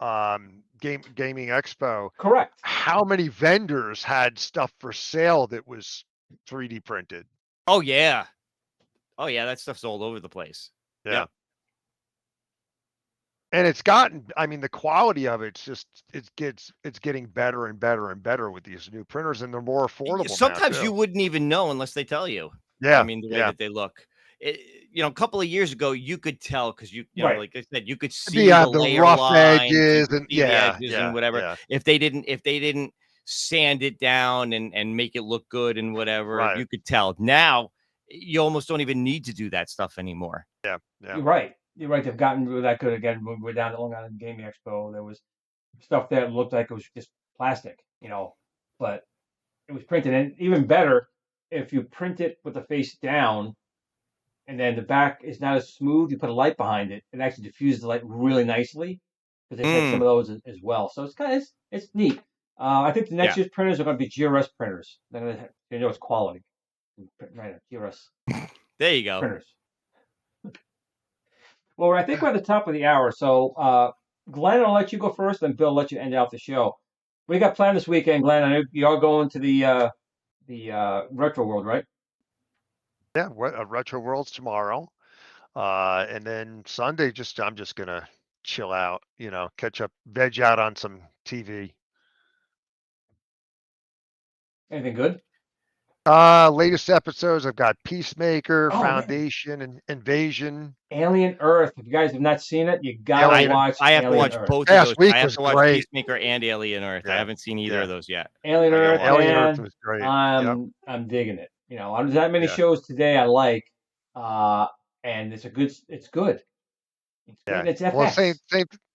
Gaming Expo. Correct. How many vendors had stuff for sale that was 3D printed? Oh yeah, that stuff's all over the place. Yeah. And it's gotten, I mean, the quality of it's getting better and better and better with these new printers, and they're more affordable now, Sometimes too. you wouldn't even know unless they tell you. Yeah. I mean, the way yeah. that they look. A couple of years ago, you could tell because you know, Right. like I said, you could see Yeah, the the layer rough lines, edges you could and see the yeah, edges yeah, and whatever. yeah. If they didn't sand it down and make it look good and whatever, Right. you could tell. Now you almost don't even need to do that stuff anymore. Yeah. Yeah. You're right. You're right. They've gotten really that good again. When we were down at Long Island Gaming Expo, there was stuff there that looked like it was just plastic, but it was printed. And even better, if you print it with the face down, and then the back is not as smooth, you put a light behind it. It actually diffuses the light really nicely because they make some of those as well. So it's neat. I think the next year's printers are going to be GRS printers. They're going to, it's quality. Right, GRS There you go. printers. Well, I think we're at the top of the hour. So, Glenn, I'll let you go first, then Bill, I'll let you end out the show. What do you got planned this weekend, Glenn? I know you are going to the Retro World, right? Yeah. Retro Worlds tomorrow. And then Sunday, I'm just going to chill out, catch up, veg out on some TV. Anything good? Latest episodes, I've got Peacemaker, Oh, man. Foundation, and Invasion. Alien Earth. If you guys have not seen it, you gotta Alien- watch. I have to Alien watch Earth. both Last of those. week I have was to watch great. Peacemaker and Alien Earth. I Yeah. haven't seen either Yeah. of those yet. Alien I gotta Earth, watch Alien man, Earth was great. Yep. I'm digging it. You know, there's not many Yeah. shows today I like, and it's good. It's good. It's good. Yeah. And it's FX. Well,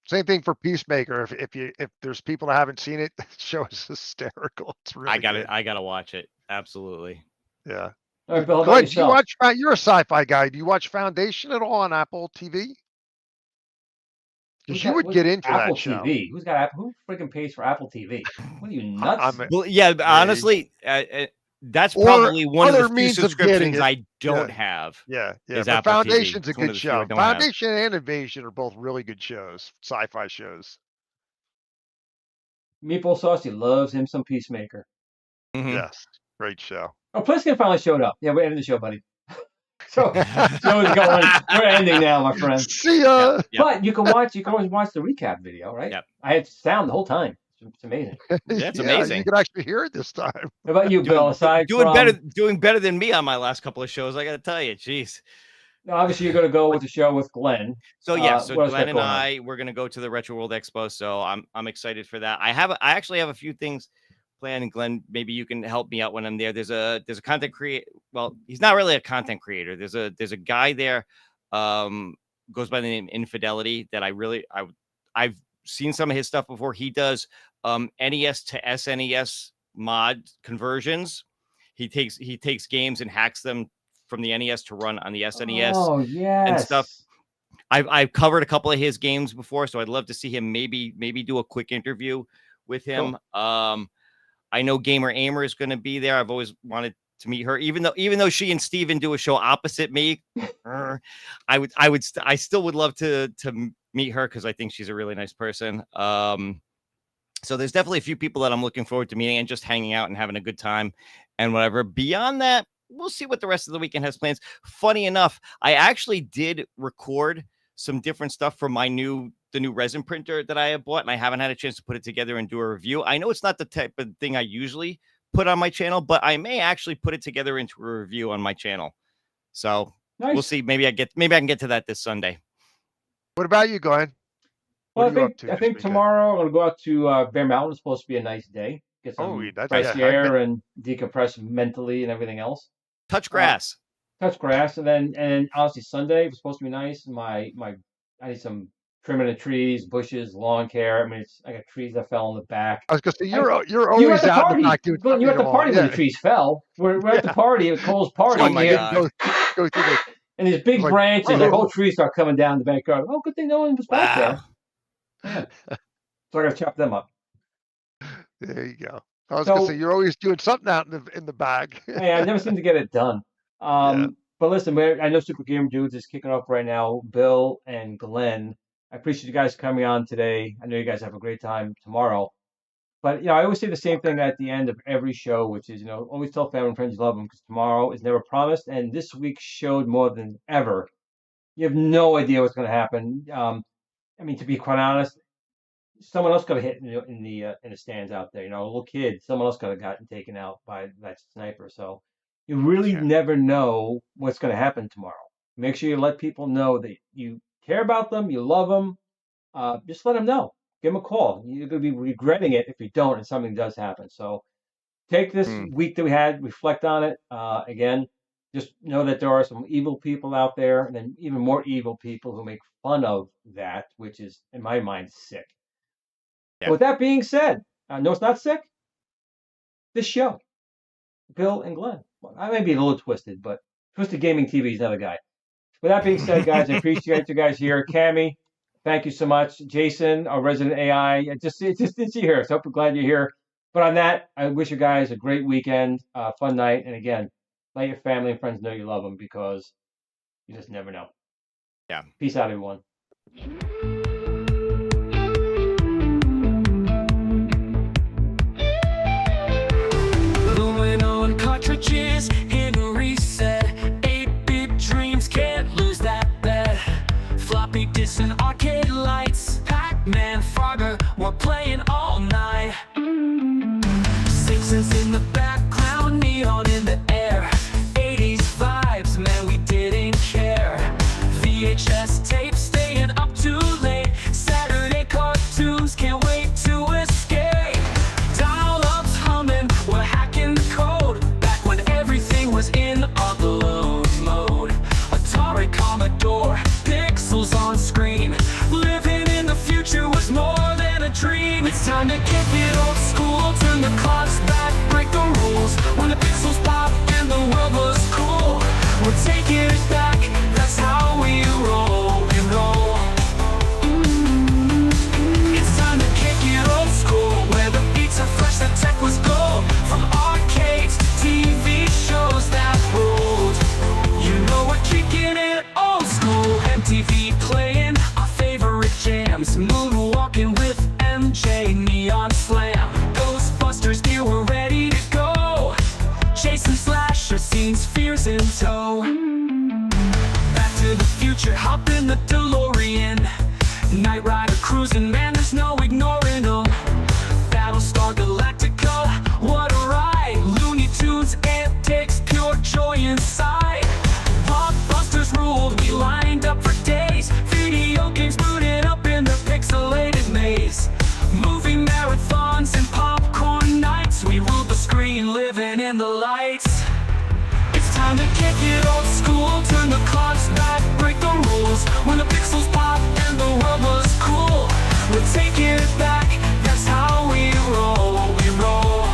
same thing for Peacemaker. If there's people that haven't seen it, the show is hysterical. It's really I got good. it. I gotta watch it. Absolutely. Yeah. All right, Bill, how about Glenn, do you yourself? watch? You're a sci-fi guy. Do you watch Foundation at all on Apple TV? Because you would get into Apple that show. TV. Who's got Apple? Who freaking pays for Apple TV? What are you nuts? Well, yeah. Honestly, that's Or probably one of the other few means of getting subscriptions it. I don't have. Yeah. Is But Apple TV. Foundation's a It's one good of the few I show. don't have. Foundation and Invasion are both really good shows, sci-fi shows. Meatball Saucy loves him some Peacemaker. Mhm. Yes, great show. Oh, Pliskin finally showed up. Yeah, we're ending the show, buddy. So show's going. We're ending now, my friend. See ya. Yep. But you can watch. You can always watch the recap video, right? Yep. I had sound the whole time. It's amazing. That's Yeah, amazing. You can actually hear it this time. How about you, Bill? Aside doing from doing better than me on my last couple of shows. I got to tell you, jeez. obviously, you're going to go with the show with Glenn. So yeah, so what else Glenn got and going on? I we're gonna go to the Retro World Expo. So I'm excited for that. I actually have a few things planned, and Glenn, maybe you can help me out when I'm there. There's a content creator. Well, he's not really a content creator. There's a guy there, goes by the name Infidelity that I've seen some of his stuff before. He does NES to SNES mod conversions. He takes games and hacks them from the NES to run on the SNES. Oh, yes. and stuff. I've covered a couple of his games before, so I'd love to see him maybe do a quick interview with him. I know Gamer Aimer is going to be there. I've always wanted to meet her, even though she and Steven do a show opposite me. I still would love to meet her because I think she's a really nice person. So there's definitely a few people that I'm looking forward to meeting and just hanging out and having a good time and whatever. Beyond that, we'll see what the rest of the weekend has plans. Funny enough, I actually did record some different stuff from the new resin printer that I have bought, and I haven't had a chance to put it together and do a review. I know it's not the type of thing I usually put on my channel, but I may actually put it together into a review on my channel. So Nice. we'll see. Maybe I can get to that this Sunday. What about you, Glenn? Well, What are you up to I this think weekend? tomorrow I'm going to go out to Bear Mountain. It's supposed to be a nice day. Get some fresh yeah, air and decompress mentally and everything else. Touch grass. Touch grass, and then honestly Sunday was supposed to be nice. I need some trimming of trees, bushes, lawn care. I mean, I got trees that fell in the back. I was gonna say you're You always at the out party. in the back doing Glenn, you at the something party when wrong. the trees fell. We're at the party at Cole's party. Oh and my you- God. Go through the. And these big Like, branches, oh. the whole tree start coming down the backyard. Oh, good thing no one was back Wow. there. Yeah. So I got to chop them up. There you go. I was gonna So- say you're always doing something out in the bag. Hey, I never seem to get it done. But listen, I know Super Gamer Dudes is kicking off right now. Bill and Glenn, I appreciate you guys coming on today. I know you guys have a great time tomorrow. But, I always say the same thing at the end of every show, which is, always tell family and friends you love them because tomorrow is never promised. And this week showed more than ever. You have no idea what's going to happen. I mean, to be quite honest, someone else could have hit in the stands out there. A little kid, someone else could have gotten taken out by that sniper. So you really never know what's going to happen tomorrow. Make sure you let people know that you care about them, you love them. Just let them know. Give them a call. You're going to be regretting it if you don't and something does happen. So take this week that we had, reflect on it. Again, just know that there are some evil people out there, and then even more evil people who make fun of that, which is, in my mind, sick. Yeah. With that being said, no, it's not sick. This show, Bill and Glenn. Well, I may be a little twisted, but Twisted Gaming TV is another guy. With that being said, guys, I appreciate you guys here. Cammie, thank you so much. Jason, our resident AI, just didn't see you here, so I'm glad you're here. But on that, I wish you guys a great weekend, fun night, and again, let your family and friends know you love them because you just never know. Yeah. Peace out, everyone. Gluing on cartridges, hit reset. 8-bit dreams, can't lose that bet. Floppy disks and arcade lights. Pac-Man, Frogger, we're playing all night. 6 Thousands in the background, neon in the air. 80s vibes, man, we didn't care. VHS tapes staying up too late. Saturday cartoons, can't wait to escape. Dial-ups humming, we're hacking the code. Back when everything was in upload mode. Atari, Commodore, pixels on screen. Living in the future was more than a dream. It's time to kick it old school. Turn the clocks back, break the rules. When the pixels pop and the world was cool. We're taking it back, that's how we roll, we roll. It's time to kick it old school, where the beats are fresh, the tech was gold. From arcades, TV shows that ruled. You know we're kicking it old school. MTV playing our favorite jams. Moonwalking with MJ, Neon Slam. Ghostbusters gear, we're ready to go. Chasing slasher scenes, fears in tow. Back to the future, hop in the DeLorean. Knight Rider cruising, man, there's no ignoring them. Battlestar Galactica, what a ride. Looney Tunes, antics, pure joy inside. Blockbusters ruled, we lined up for days. Video games booted up in the pixelated maze. Movie marathons and popcorn nights. We ruled the screen, living in the lights. It's time to kick it old school. Turn the clocks back, break the rules. When the pixels pop and the world was cool. We're taking it back, that's how we roll, we roll.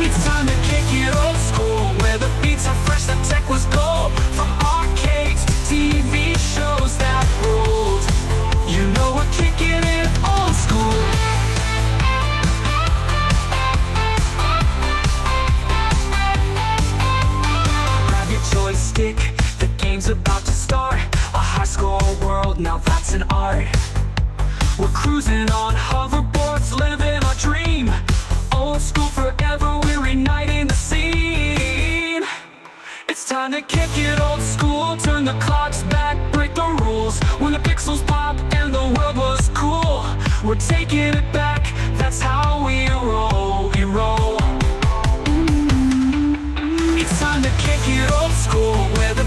It's time to kick it old school, where the beats are fresh, the tech was gold. From arcades to TV shows that ruled. You know we're kicking it old school. Grab your joystick, the game's about to start. A high score world, now that's an art. We're cruising on hoverboards, living our dream. Old school forever, we're igniting the scene. It's time to kick it old school. Turn the clocks back, break the rules. When the pixels pop and the world was cool. We're taking it back, that's how we roll, we roll. It's time to kick it old school, where the